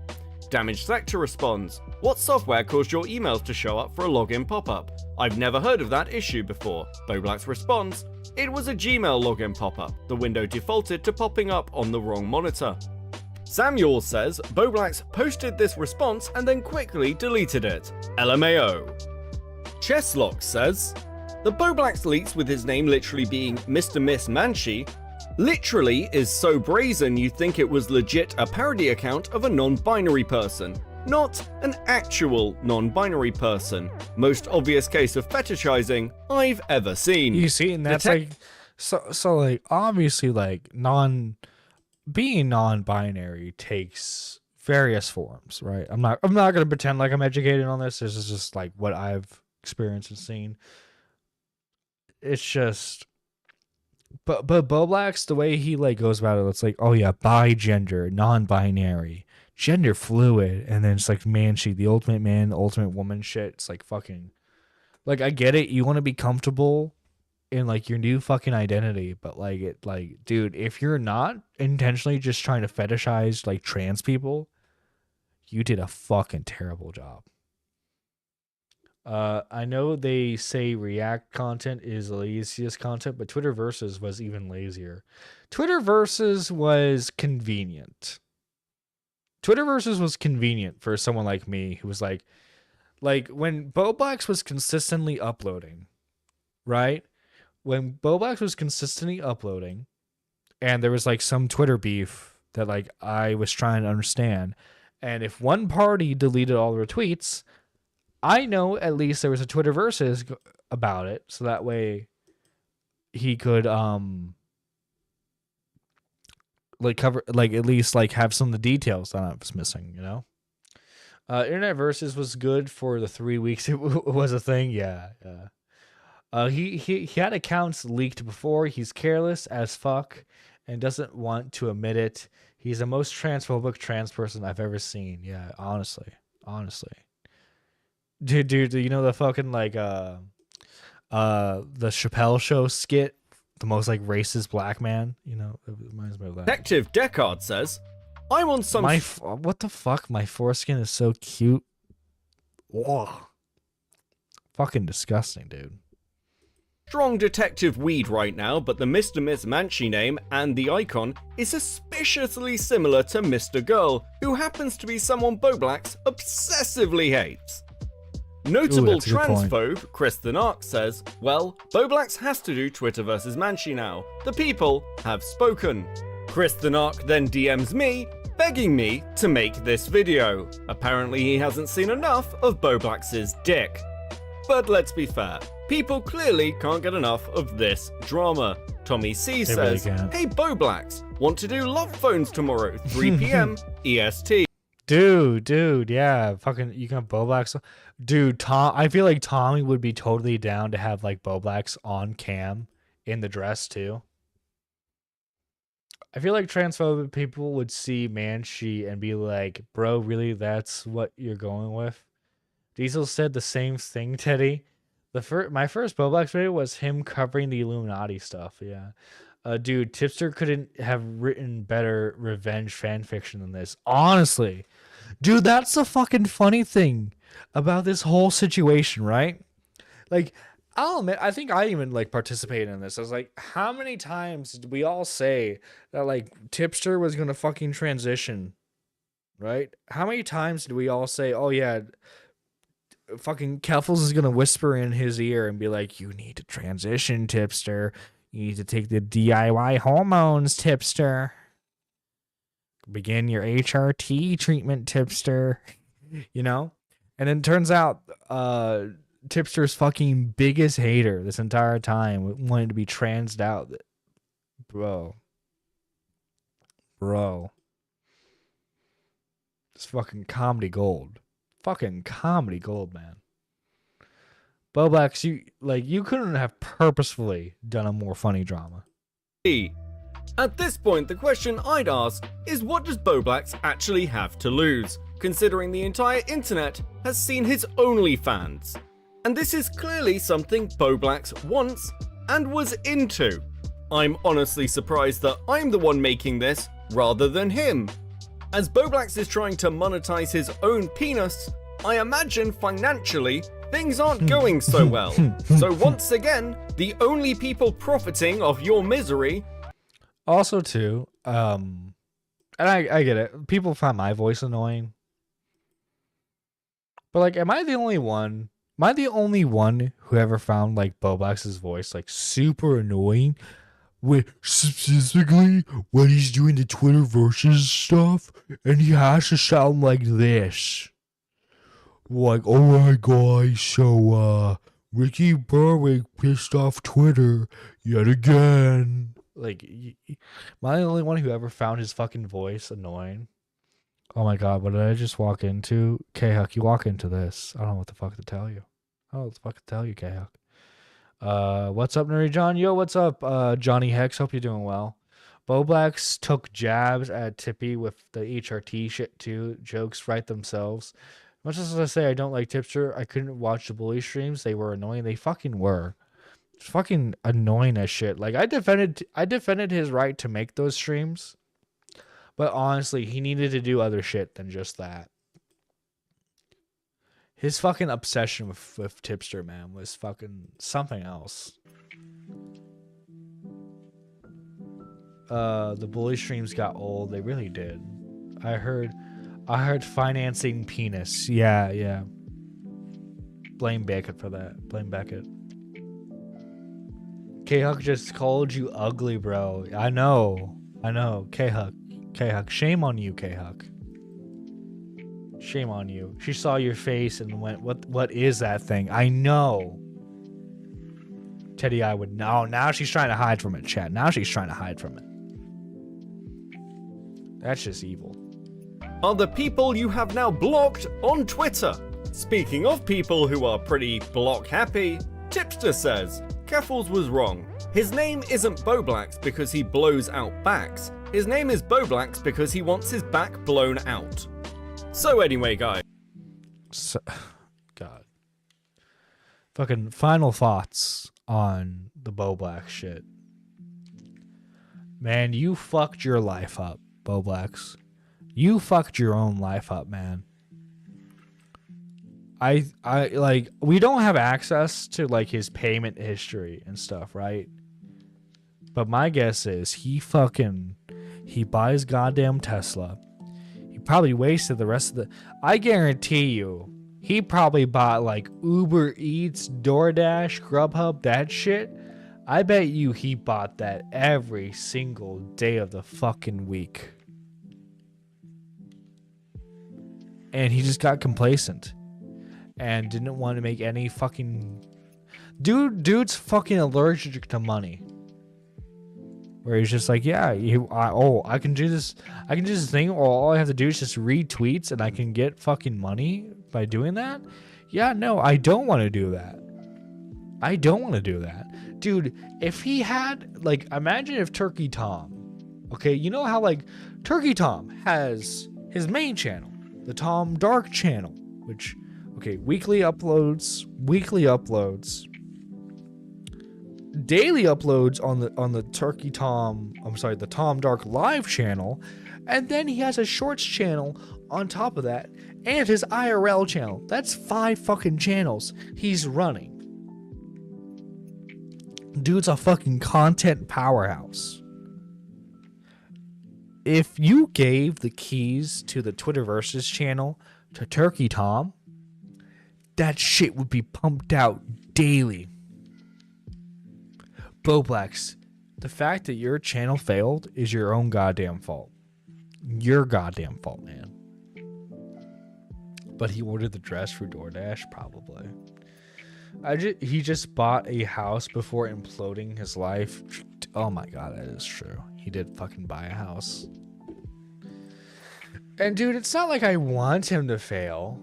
Damage Sector responds, what software caused your emails to show up for a login pop-up? I've never heard of that issue before. Bowblax responds, it was a Gmail login pop-up. The window defaulted to popping up on the wrong monitor. Samuel says, Bowblax posted this response and then quickly deleted it. LMAO. Chesslock says, the Bowblax leaks with his name literally being Mr. Miss Manchi literally is so brazen you'd think it was legit a parody account of a non-binary person, not an actual non-binary person. Most obvious case of fetishizing I've ever seen. You see, and that's like, so like, obviously, like, being non-binary takes various forms, right? I'm not gonna pretend like I'm educated on this. This is just like what I've experienced and seen. It's just, but Bowblax, the way he like goes about it, it's like, oh yeah, bi-gender, non-binary, gender fluid, and then it's like Manchi, the ultimate man, the ultimate woman shit. It's like fucking, like, I get it. You want to be comfortable in like your new fucking identity, but like, it, like, dude, if you're not intentionally just trying to fetishize like trans people, you did a fucking terrible job. I know they say React content is the laziest content, but Twitterversus was even lazier. Twitterversus was convenient. Twitterversus was convenient for someone like me who was like when Bowblax was consistently uploading, right? When Bowblax was consistently uploading, and there was like some Twitter beef that like I was trying to understand, and if one party deleted all their tweets, I know at least there was a Twitterversus about it, so that way he could like cover, like at least like have some of the details that I was missing, you know. Internet Versus was good for the 3 weeks it was a thing. Yeah. He had accounts leaked before. He's careless as fuck and doesn't want to admit it. He's the most transphobic trans person I've ever seen. Yeah, honestly. Dude, you know the fucking like the Chappelle Show skit, the most like racist black man, you know, it reminds me of that. Detective Deckard says, I'm on some what the fuck? My foreskin is so cute. Whoa. Fucking disgusting, dude. Strong detective weed right now, but the Mr. Miss Manchi name and the icon is suspiciously similar to Mr. Girl, who happens to be someone Bowblax obsessively hates. Notable transphobe Chris the Narc says, well, Bowblax has to do Twitterversus Manchi now. The people have spoken. Chris the Narc then DMs me, begging me to make this video. Apparently he hasn't seen enough of Bowblax's dick. But let's be fair, People clearly can't get enough of this drama. Tommy C They really says, can't. "Hey Bowblax, want to do love phones tomorrow, 3 p.m. EST." Dude, yeah, fucking, you can have Bowblax. Dude, I feel like Tommy would be totally down to have like Bowblax on cam in the dress too. I feel like transphobic people would see Manchi and be like, "Bro, really? That's what you're going with?" Diesel said the same thing, Teddy. My first Bowblax video was him covering the Illuminati stuff. Yeah, dude, Tipster couldn't have written better revenge fan fiction than this. Honestly, dude, that's the fucking funny thing about this whole situation, right? Like, I'll admit, I think I even like participated in this. I was like, how many times did we all say that like Tipster was gonna fucking transition, right? How many times did we all say, oh yeah, fucking Keffels is gonna whisper in his ear and be like, you need to transition, Tipster. You need to take the DIY hormones, Tipster. Begin your HRT treatment, Tipster. You know? And then it turns out Tipster's fucking biggest hater this entire time wanted to be transed out. Bro. It's fucking comedy gold. Fucking comedy gold, man. Bowblax, you couldn't have purposefully done a more funny drama. At this point, the question I'd ask is, what does Bowblax actually have to lose, considering the entire internet has seen his OnlyFans? And this is clearly something Bowblax wants and was into. I'm honestly surprised that I'm the one making this rather than him. As Bowblax is trying to monetize his own penis, I imagine financially things aren't going so well. So once again, the only people profiting off your misery. Also too, and I get it. People find my voice annoying. But like, am I the only one? Am I the only one who ever found like Bowblax's voice like super annoying? With specifically when he's doing the Twitter versus stuff and he has to sound like this. Like, alright guys, so Ricky Berwick pissed off Twitter yet again. Like, am I the only one who ever found his fucking voice annoying? Oh my god, what did I just walk into? K-Huck, you walk into this. I don't know what the fuck to tell you. I don't know what the fuck to tell you, K-Huck. What's up, Nerdy John? Yo, what's up, Johnny Hex? Hope you're doing well. Bowblax took jabs at Tippy with the HRT shit too. Jokes write themselves. Much as I say I don't like Tipster, I couldn't watch the bully streams. They were annoying. They fucking were. It's fucking annoying as shit. Like, I defended his right to make those streams. But honestly, he needed to do other shit than just that. His fucking obsession with Tipster, man, was fucking something else. The bully streams got old. They really did. I heard financing penis. Yeah. Blame Beckett for that. Blame Beckett. K-Huck just called you ugly, bro. I know. K-Huck. Shame on you, K-Huck. Shame on you. She saw your face and went, what is that thing? I know. Teddy, I would know. Now she's trying to hide from it, chat. Now she's trying to hide from it. That's just evil. Are the people you have now blocked on Twitter? Speaking of people who are pretty block happy, Tipster says, Keffels was wrong. His name isn't Bowblax because he blows out backs. His name is Bowblax because he wants his back blown out. So anyway, guys. God. Fucking final thoughts on the Bowblax shit. Man, you fucked your life up, Bowblax. You fucked your own life up, man. I like, we don't have access to like his payment history and stuff, right? But my guess is he buys goddamn Tesla. He probably wasted the rest of the, I guarantee you, he probably bought like Uber Eats, DoorDash, Grubhub, that shit. I bet you he bought that every single day of the fucking week. And he just got complacent and didn't want to make any fucking... Dude's fucking allergic to money. Where he's just like, yeah, I can do this. I can do this thing. Or all I have to do is just read tweets, and I can get fucking money by doing that. Yeah, no, I don't want to do that. I don't want to do that, dude. If he had, like, imagine if Turkey Tom, okay, you know how like Turkey Tom has his main channel, the Tom Dark channel, which, okay, weekly uploads, daily uploads on the Turkey Tom, the Tom Dark live channel, and then he has a shorts channel on top of that, and his IRL channel. That's 5 fucking channels he's running. Dude's a fucking content powerhouse. If you gave the keys to the Twitterverses channel to Turkey Tom, that shit would be pumped out daily. Bowblax, the fact that your channel failed is your own goddamn fault. Your goddamn fault, man. But he ordered the dress through DoorDash, probably. He just bought a house before imploding his life. Oh my god, that is true. He did fucking buy a house. And dude, it's not like I want him to fail.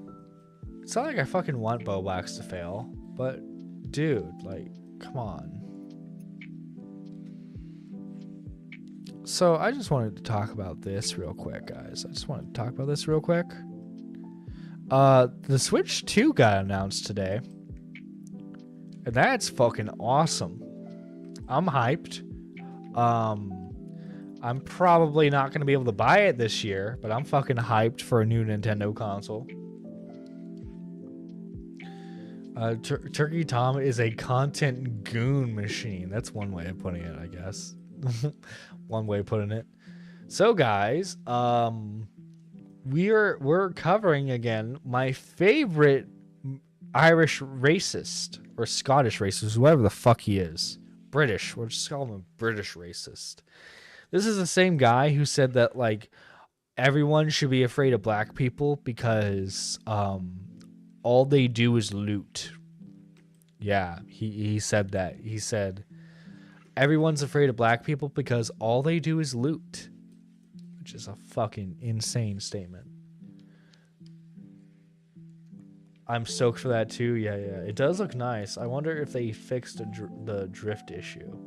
It's not like I fucking want Bowblax to fail. But dude, like, come on. So I just wanted to talk about this real quick, guys. The Switch 2 got announced today. And that's fucking awesome. I'm hyped. I'm probably not going to be able to buy it this year, but I'm fucking hyped for a new Nintendo console. Turkey Tom is a content goon machine. That's one way of putting it, I guess. One way of putting it. So guys, we're covering again my favorite Irish racist or Scottish racist, whoever the fuck he is. British. We'll just call him a British racist. This is the same guy who said that like everyone should be afraid of black people because all they do is loot. Yeah, he said that. He said everyone's afraid of black people because all they do is loot, which is a fucking insane statement. I'm stoked for that too. Yeah. It does look nice. I wonder if they fixed the drift issue.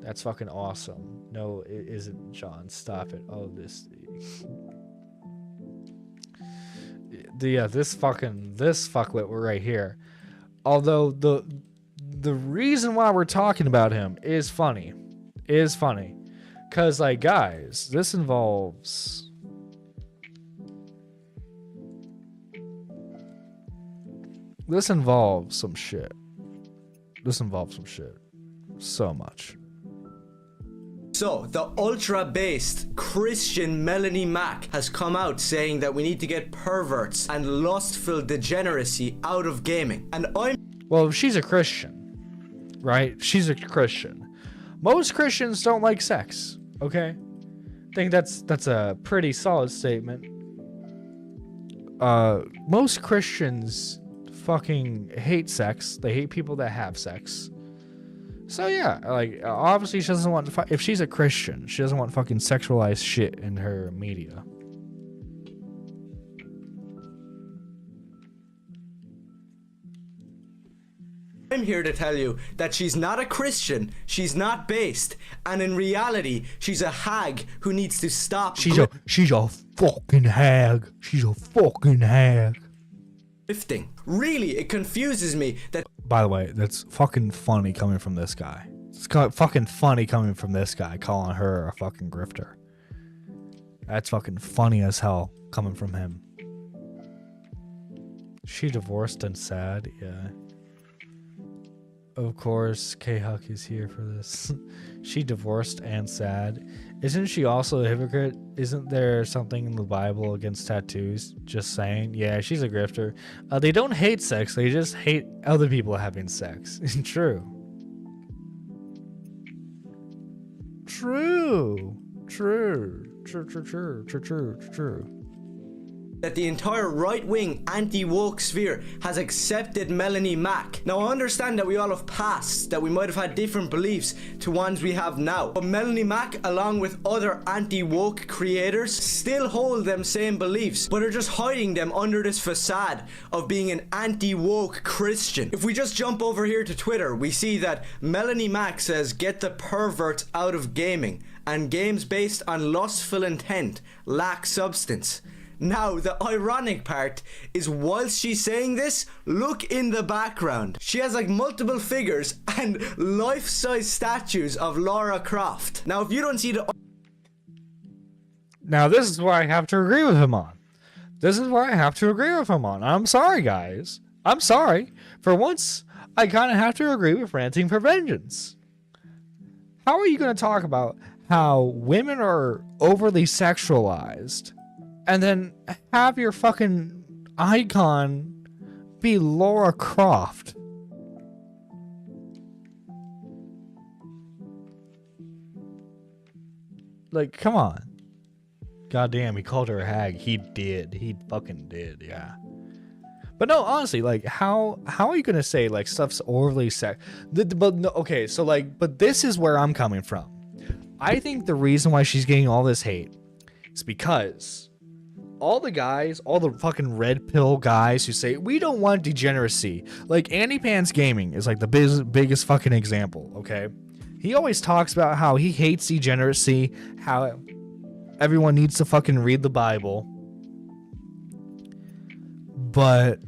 That's fucking awesome. No, it isn't, John. Stop it. Oh, this. Yeah, this fucklet right here. Although the reason why we're talking about him is funny. Cause like, guys, this involves some shit. So much. So, the ultra-based Christian Melanie Mack has come out saying that we need to get perverts and lustful degeneracy out of gaming. And Well, she's a Christian, right? She's a Christian. Most Christians don't like sex, okay? I think that's a pretty solid statement. Most Christians fucking hate sex. They hate people that have sex. So yeah, like obviously she doesn't want if she's a Christian, she doesn't want fucking sexualized shit in her media. I'm here to tell you that she's not a Christian, she's not based, and in reality, she's a hag who needs to stop. She's a fucking hag. She's a fucking hag. Grifting. Really, it confuses me that. By the way, that's fucking funny coming from this guy. It's fucking funny coming from this guy calling her a fucking grifter. That's fucking funny as hell coming from him. She divorced and sad, yeah. Of course, K-Huck is here for this. She divorced and sad. Isn't she also a hypocrite? Isn't there something in the Bible against tattoos? Just saying. Yeah, she's a grifter. They don't hate sex. They just hate other people having sex. True. that the entire right-wing anti-woke sphere has accepted Melanie Mack. Now, I understand that we all have pasts, that we might have had different beliefs to ones we have now, but Melanie Mack, along with other anti-woke creators, still hold them same beliefs, but are just hiding them under this facade of being an anti-woke Christian. If we just jump over here to Twitter, we see that Melanie Mack says, "Get the perverts out of gaming, and games based on lustful intent lack substance." Now, the ironic part is whilst she's saying this, look in the background. She has like multiple figures and life-size statues of Lara Croft. Now, if you don't see the... Now, this is where I have to agree with him on. I'm sorry, guys. I'm sorry. For once, I kind of have to agree with Ranting for Vengeance. How are you going to talk about how women are overly sexualized and then have your fucking icon be Lara Croft? Like, come on. Goddamn, he called her a hag. He did. He fucking did, yeah. But no, honestly, like, how are you gonna say, like, stuff's overly but no, okay, so, like, but this is where I'm coming from. I think the reason why she's getting all this hate is because all the guys, all the fucking red pill guys who say, we don't want degeneracy. Like, Andy Pants Gaming is like the biggest fucking example, okay? He always talks about how he hates degeneracy, how everyone needs to fucking read the Bible. But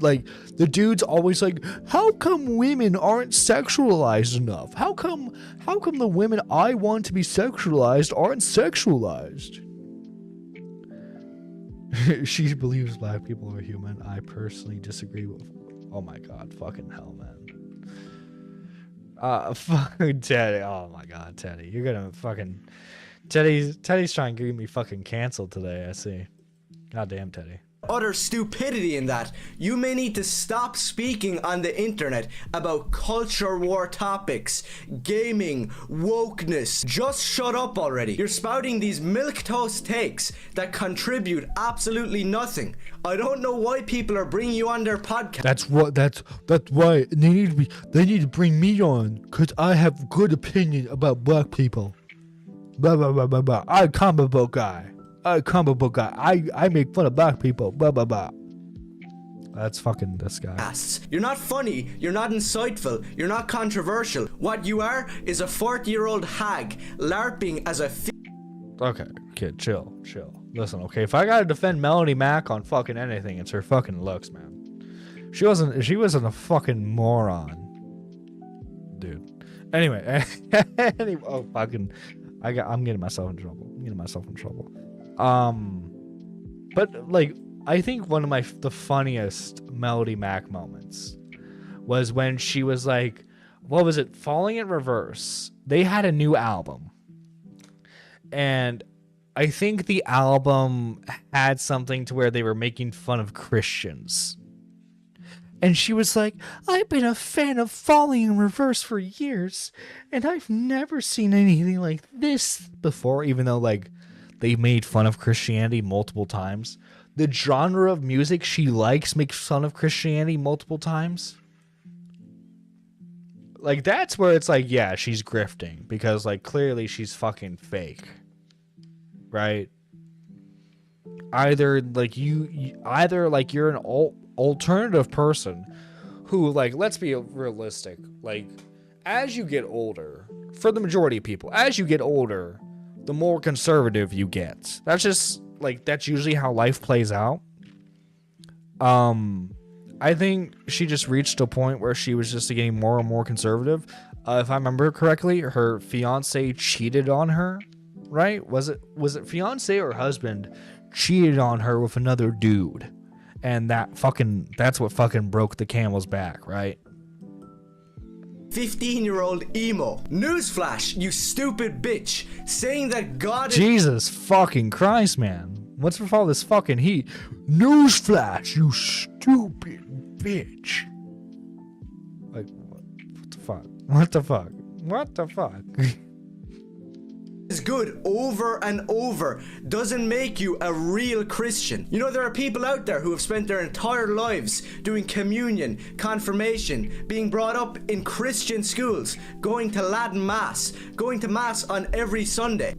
like, the dude's always like, how come women aren't sexualized enough? How come the women I want to be sexualized aren't sexualized? She believes black people are human. I personally disagree with... Oh my god, fucking hell, man. Fucking Teddy. Oh my god, Teddy. You're gonna fucking... Teddy's trying to get me fucking canceled today, I see. Goddamn, Teddy. Utter stupidity in that you may need to stop speaking on the internet about culture war topics, gaming, wokeness. Just shut up already. You're spouting these milquetoast takes that contribute absolutely nothing. I don't know why people are bringing you on their podcast. That's why they need to bring me on, cause I have good opinion about black people. Blah blah blah blah blah. I'm a comic book guy. I make fun of black people. Blah blah blah. That's fucking this guy. You're not funny, you're not insightful, you're not controversial. What you are is a 40-year-old hag LARPing as a Okay, kid, chill. Listen, okay, if I gotta defend Melanie Mack on fucking anything, it's her fucking looks, man. She wasn't a fucking moron, dude. Anyway, oh fucking, I'm getting myself in trouble. But like, I think one of the funniest Melody Mac moments was when she was like, what was it? Falling in Reverse. They had a new album. And I think the album had something to where they were making fun of Christians. And she was like, I've been a fan of Falling in Reverse for years, and I've never seen anything like this before, even though, like, they made fun of Christianity multiple times. The genre of music she likes makes fun of Christianity multiple times. Like, that's where it's like, yeah, she's grifting, because, like, clearly she's fucking fake. Right? Either you're an alternative person who, like, let's be realistic, like, as you get older, for the majority of people, as you get older, the more conservative you get. That's just, like, that's usually how life plays out. I think she just reached a point where she was just getting more and more conservative. If I remember correctly, her fiance cheated on her, right? Was it fiance or husband cheated on her with another dude? And that's what fucking broke the camel's back, right? 15-year-old emo. Newsflash, you stupid bitch. Saying that God is... Jesus fucking Christ, man. What's with all this fucking heat? Newsflash, you stupid bitch. Like, what the fuck? is good over and over doesn't make you a real Christian. You know, there are people out there who have spent their entire lives doing communion, confirmation, being brought up in Christian schools, going to Latin Mass, going to Mass on every Sunday.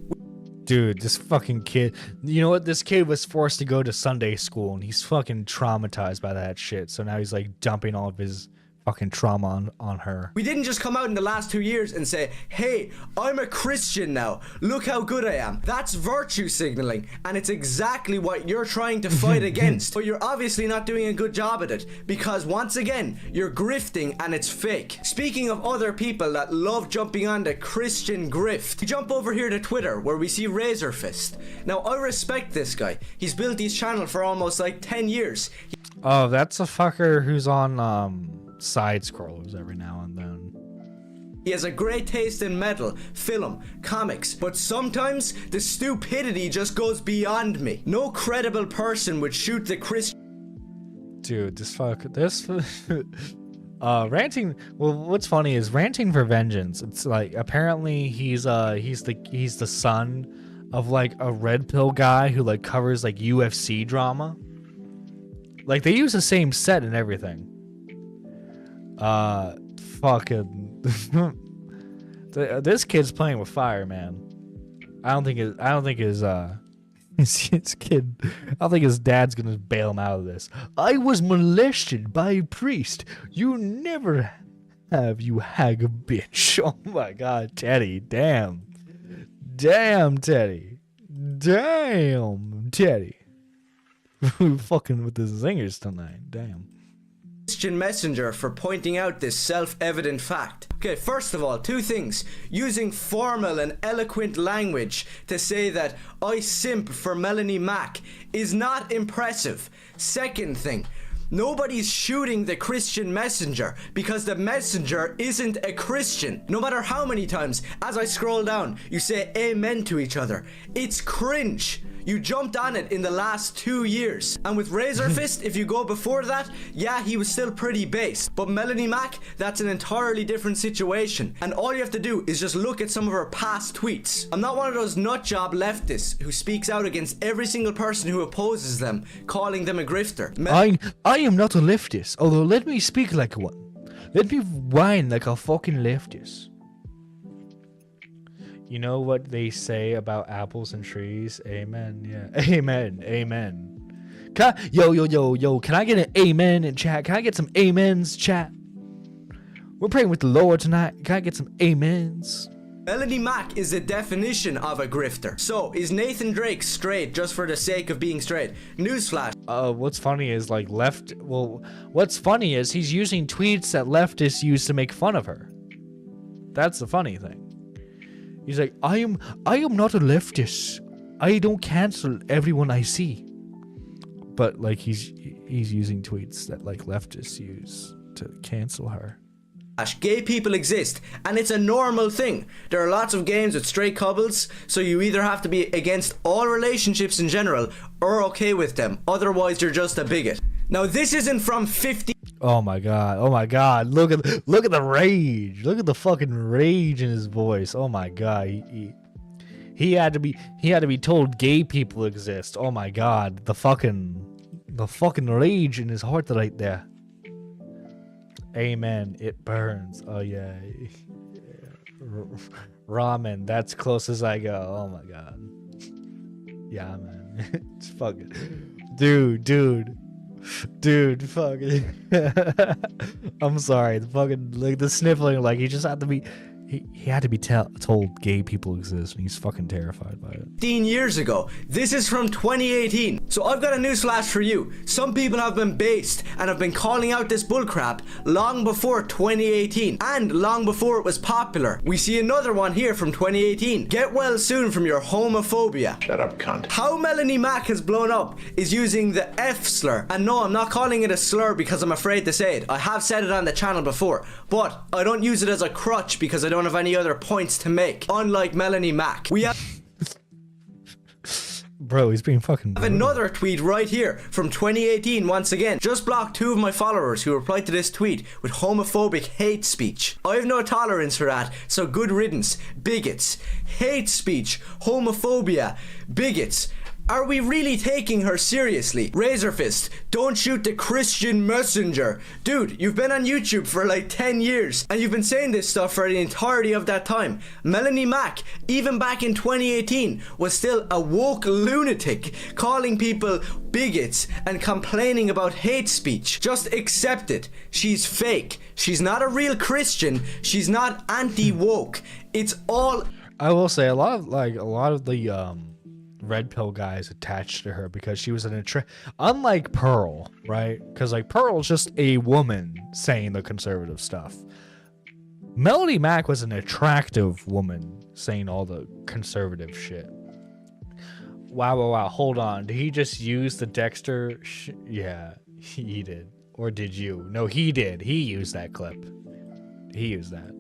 Dude, this fucking kid, you know what? This kid was forced to go to Sunday school and he's fucking traumatized by that shit. So now he's like dumping all of his fucking trauma on her. We didn't just come out in the last 2 years and say, hey, I'm a Christian now. Look how good I am. That's virtue signaling, and it's exactly what you're trying to fight against. But you're obviously not doing a good job at it, because once again, you're grifting and it's fake. Speaking of other people that love jumping on the Christian grift, we jump over here to Twitter where we see Razor Fist. Now, I respect this guy. He's built his channel for almost like 10 years. Oh, that's a fucker who's on side scrollers every now and then. He has a great taste in metal, film, comics, but sometimes the stupidity just goes beyond me. No credible person would shoot the Christian. Dude, ranting. Well, what's funny is ranting for vengeance. It's like apparently he's the son of like a red pill guy who like covers like UFC drama. Like they use the same set and everything. Fucking this kid's playing with fire, man. I don't think his dad's gonna bail him out of this. I was molested by a priest. You never have, you hag bitch. Oh my god, Teddy, damn Teddy, fucking with the zingers tonight, damn. Christian Messenger for pointing out this self-evident fact. Okay, first of all, two things. Using formal and eloquent language to say that I simp for Melanie Mac is not impressive. Second thing, nobody's shooting the Christian Messenger because the Messenger isn't a Christian. No matter how many times, as I scroll down, you say amen to each other. It's cringe. You jumped on it in the last 2 years. And with Razor Fist, if you go before that, yeah, he was still pretty base. But Melanie Mac, that's an entirely different situation. And all you have to do is just look at some of her past tweets. I'm not one of those nutjob leftists who speaks out against every single person who opposes them, calling them a grifter. I am not a leftist, although let me speak like one. Let me whine like a fucking leftist. You know what they say about apples and trees? Amen. Yeah. Amen. Yo. Can I get an amen in chat? Can I get some amens, chat? We're praying with the Lord tonight. Can I get some amens? Melanie Mac is the definition of a grifter. So, is Nathan Drake straight just for the sake of being straight? Newsflash. What's funny is what's funny is he's using tweets that leftists use to make fun of her. That's the funny thing. He's like, I am not a leftist. I don't cancel everyone I see. But like he's using tweets that like leftists use to cancel her. Gay people exist, and it's a normal thing. There are lots of games with straight couples, so you either have to be against all relationships in general or okay with them. Otherwise, you're just a bigot. Now, this isn't from 50. Oh my god. Look at the rage. Look at the fucking rage in his voice. Oh my god. He had to be told gay people exist. Oh my god. The fucking rage in his heart right there. Amen. It burns. Oh yeah. Ramen. That's close as I go. Oh my god. Yeah, man. It's fucking Dude, fucking I'm sorry, the fucking like the sniffling, like he just had to be he had to be told gay people exist, and he's fucking terrified by it. 15 years ago. This is from 2018. So I've got a newsflash for you. Some people have been based and have been calling out this bullcrap long before 2018 and long before it was popular. We see another one here from 2018. Get well soon from your homophobia. Shut up, cunt. How Melanie Mac has blown up is using the F slur. And no, I'm not calling it a slur because I'm afraid to say it. I have said it on the channel before, but I don't use it as a crutch because I don't have any other points to make. Unlike Melanie Mac, we have Bro, he's being fucking I have another tweet right here from 2018 once again. Just blocked 2 of my followers who replied to this tweet with homophobic hate speech. I have no tolerance for that, so good riddance. Bigots. Hate speech. Homophobia. Bigots. Are we really taking her seriously? Razorfist, don't shoot the Christian messenger. Dude, you've been on YouTube for like 10 years and you've been saying this stuff for the entirety of that time. Melanie Mack, even back in 2018, was still a woke lunatic, calling people bigots and complaining about hate speech. Just accept it. She's fake. She's not a real Christian. She's not anti-woke. It's all... I will say a lot of the red pill guys attached to her because she was unlike Pearl, right? Because like Pearl's just a woman saying the conservative stuff. Melody Mack was an attractive woman saying all the conservative shit. Wow. Hold on. Did he just use the Dexter? Yeah, he did. Or did you? No, he did. He used that clip. He used that.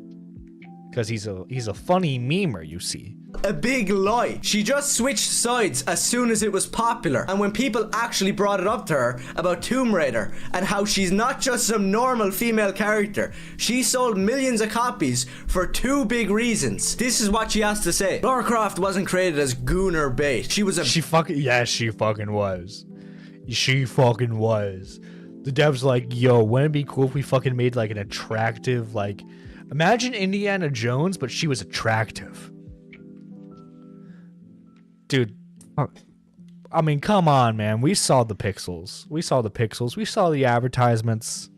Because he's a funny memer, you see. A big lie. She just switched sides as soon as it was popular, and when people actually brought it up to her about Tomb Raider and how she's not just some normal female character, she sold millions of copies for 2 big reasons. This is what she has to say. Lara Croft wasn't created as gooner bait. She was a... She fucking was. She fucking was. The devs like, yo, wouldn't it be cool if we fucking made like an attractive, like... Imagine Indiana Jones, but she was attractive. Dude, I mean, come on, man. We saw the pixels. We saw the advertisements.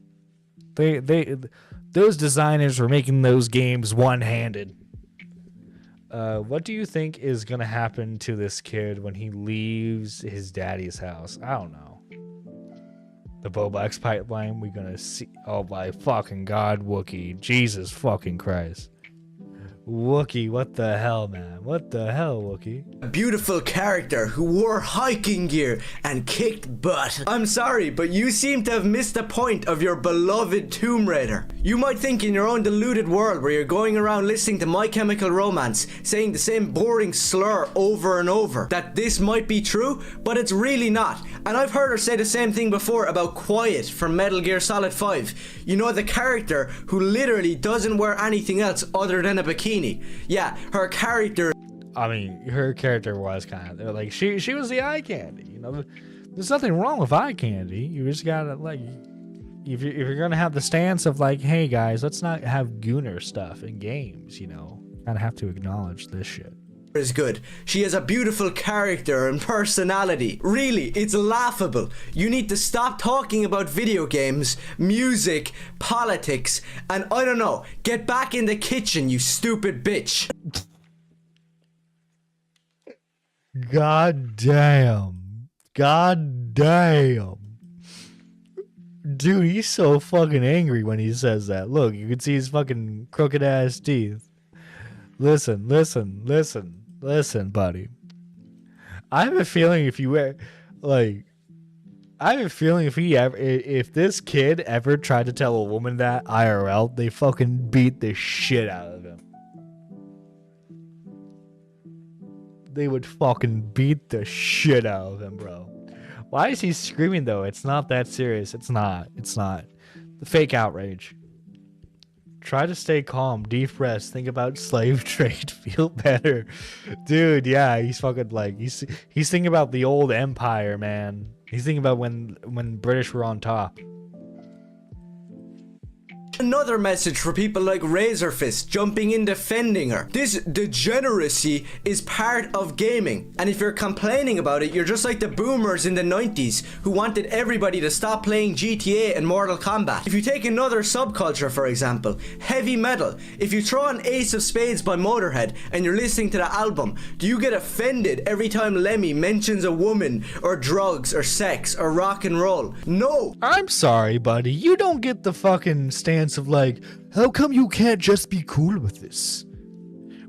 Those designers were making those games one-handed. What do you think is gonna happen to this kid when he leaves his daddy's house? I don't know. The Bowblax pipeline, we're gonna see. Oh my fucking god, Wookie. Jesus fucking Christ. Wookie, what the hell, man? What the hell, Wookie? A beautiful character who wore hiking gear and kicked butt. I'm sorry, but you seem to have missed the point of your beloved Tomb Raider. You might think in your own deluded world where you're going around listening to My Chemical Romance, saying the same boring slur over and over, that this might be true, but it's really not. And I've heard her say the same thing before about Quiet from Metal Gear Solid 5. You know, the character who literally doesn't wear anything else other than a bikini. Yeah, her character... I mean, her character was kind of... Like, she was the eye candy, you know? There's nothing wrong with eye candy. You just gotta, like... If you're gonna have the stance of, like, hey, guys, let's not have gooner stuff in games, you know? Kind of have to acknowledge this shit. Is good. She has a beautiful character and personality. Really, it's laughable. You need to stop talking about video games, music, politics, and I don't know, get back in the kitchen, you stupid bitch. God damn. God damn. Dude, he's so fucking angry when he says that. Look, you can see his fucking crooked ass teeth. Listen, buddy. I have a feeling if if this kid ever tried to tell a woman that IRL, they fucking beat the shit out of him. They would fucking beat the shit out of him, bro. Why is he screaming though? It's not that serious. It's not. The fake outrage. Try to stay calm, deep breaths, think about slave trade, feel better. Dude, yeah, he's fucking like, he's thinking about the old empire, man. He's thinking about when British were on top. Another message for people like Razorfist jumping in defending her. This degeneracy is part of gaming, and if you're complaining about it, you're just like the boomers in the 90s who wanted everybody to stop playing GTA and Mortal Kombat. If you take another subculture, for example, heavy metal, if you throw on Ace of Spades by Motorhead and you're listening to the album, do you get offended every time Lemmy mentions a woman or drugs or sex or rock and roll? No! I'm sorry, buddy. You don't get the fucking stance of like, how come you can't just be cool with this?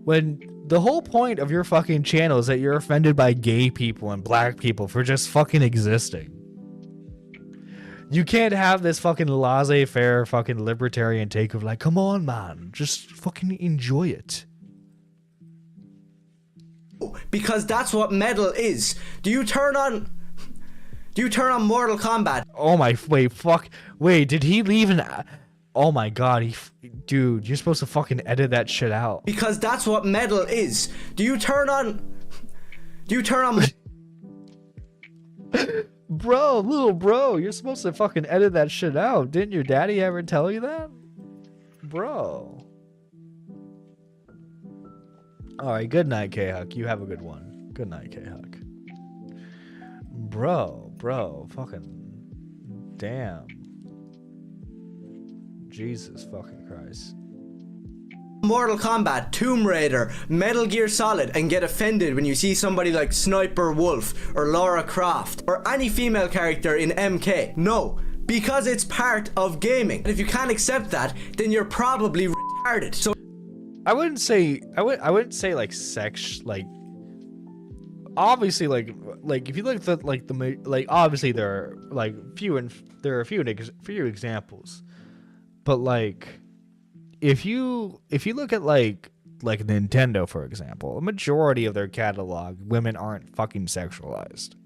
When the whole point of your fucking channel is that you're offended by gay people and black people for just fucking existing. You can't have this fucking laissez-faire fucking libertarian take of like, come on, man, just fucking enjoy it. because that's what metal is. Do you turn on Mortal Kombat? Oh my, wait, did he leave an... Oh my god, dude, you're supposed to fucking edit that shit out. Because that's what metal is. Do you turn on Bro, little bro, you're supposed to fucking edit that shit out. Didn't your daddy ever tell you that? Bro. Alright, good night, K-Huck. You have a good one. Good night, K-Huck. Bro, fucking damn. Jesus fucking Christ. Mortal Kombat, Tomb Raider, Metal Gear Solid, and get offended when you see somebody like Sniper Wolf or Lara Croft or any female character in MK? No, because it's part of gaming. And if you can't accept that, then you're probably retarded. So I wouldn't say like sex, like obviously like if you look at like obviously there are a few examples, but like if you look at like Nintendo, for example, a majority of their catalog, women aren't fucking sexualized.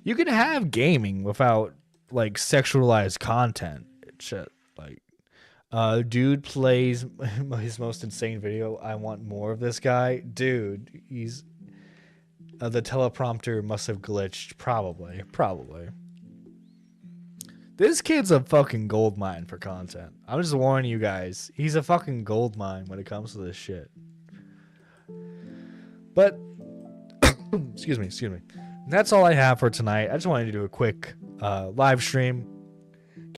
You can have gaming without like sexualized content. Shit, like dude plays his most insane video. I want more of this guy, dude. He's the teleprompter must have glitched. Probably. This kid's a fucking gold mine for content. I'm just warning you guys. He's a fucking gold mine when it comes to this shit. But, excuse me. That's all I have for tonight. I just wanted to do a quick live stream.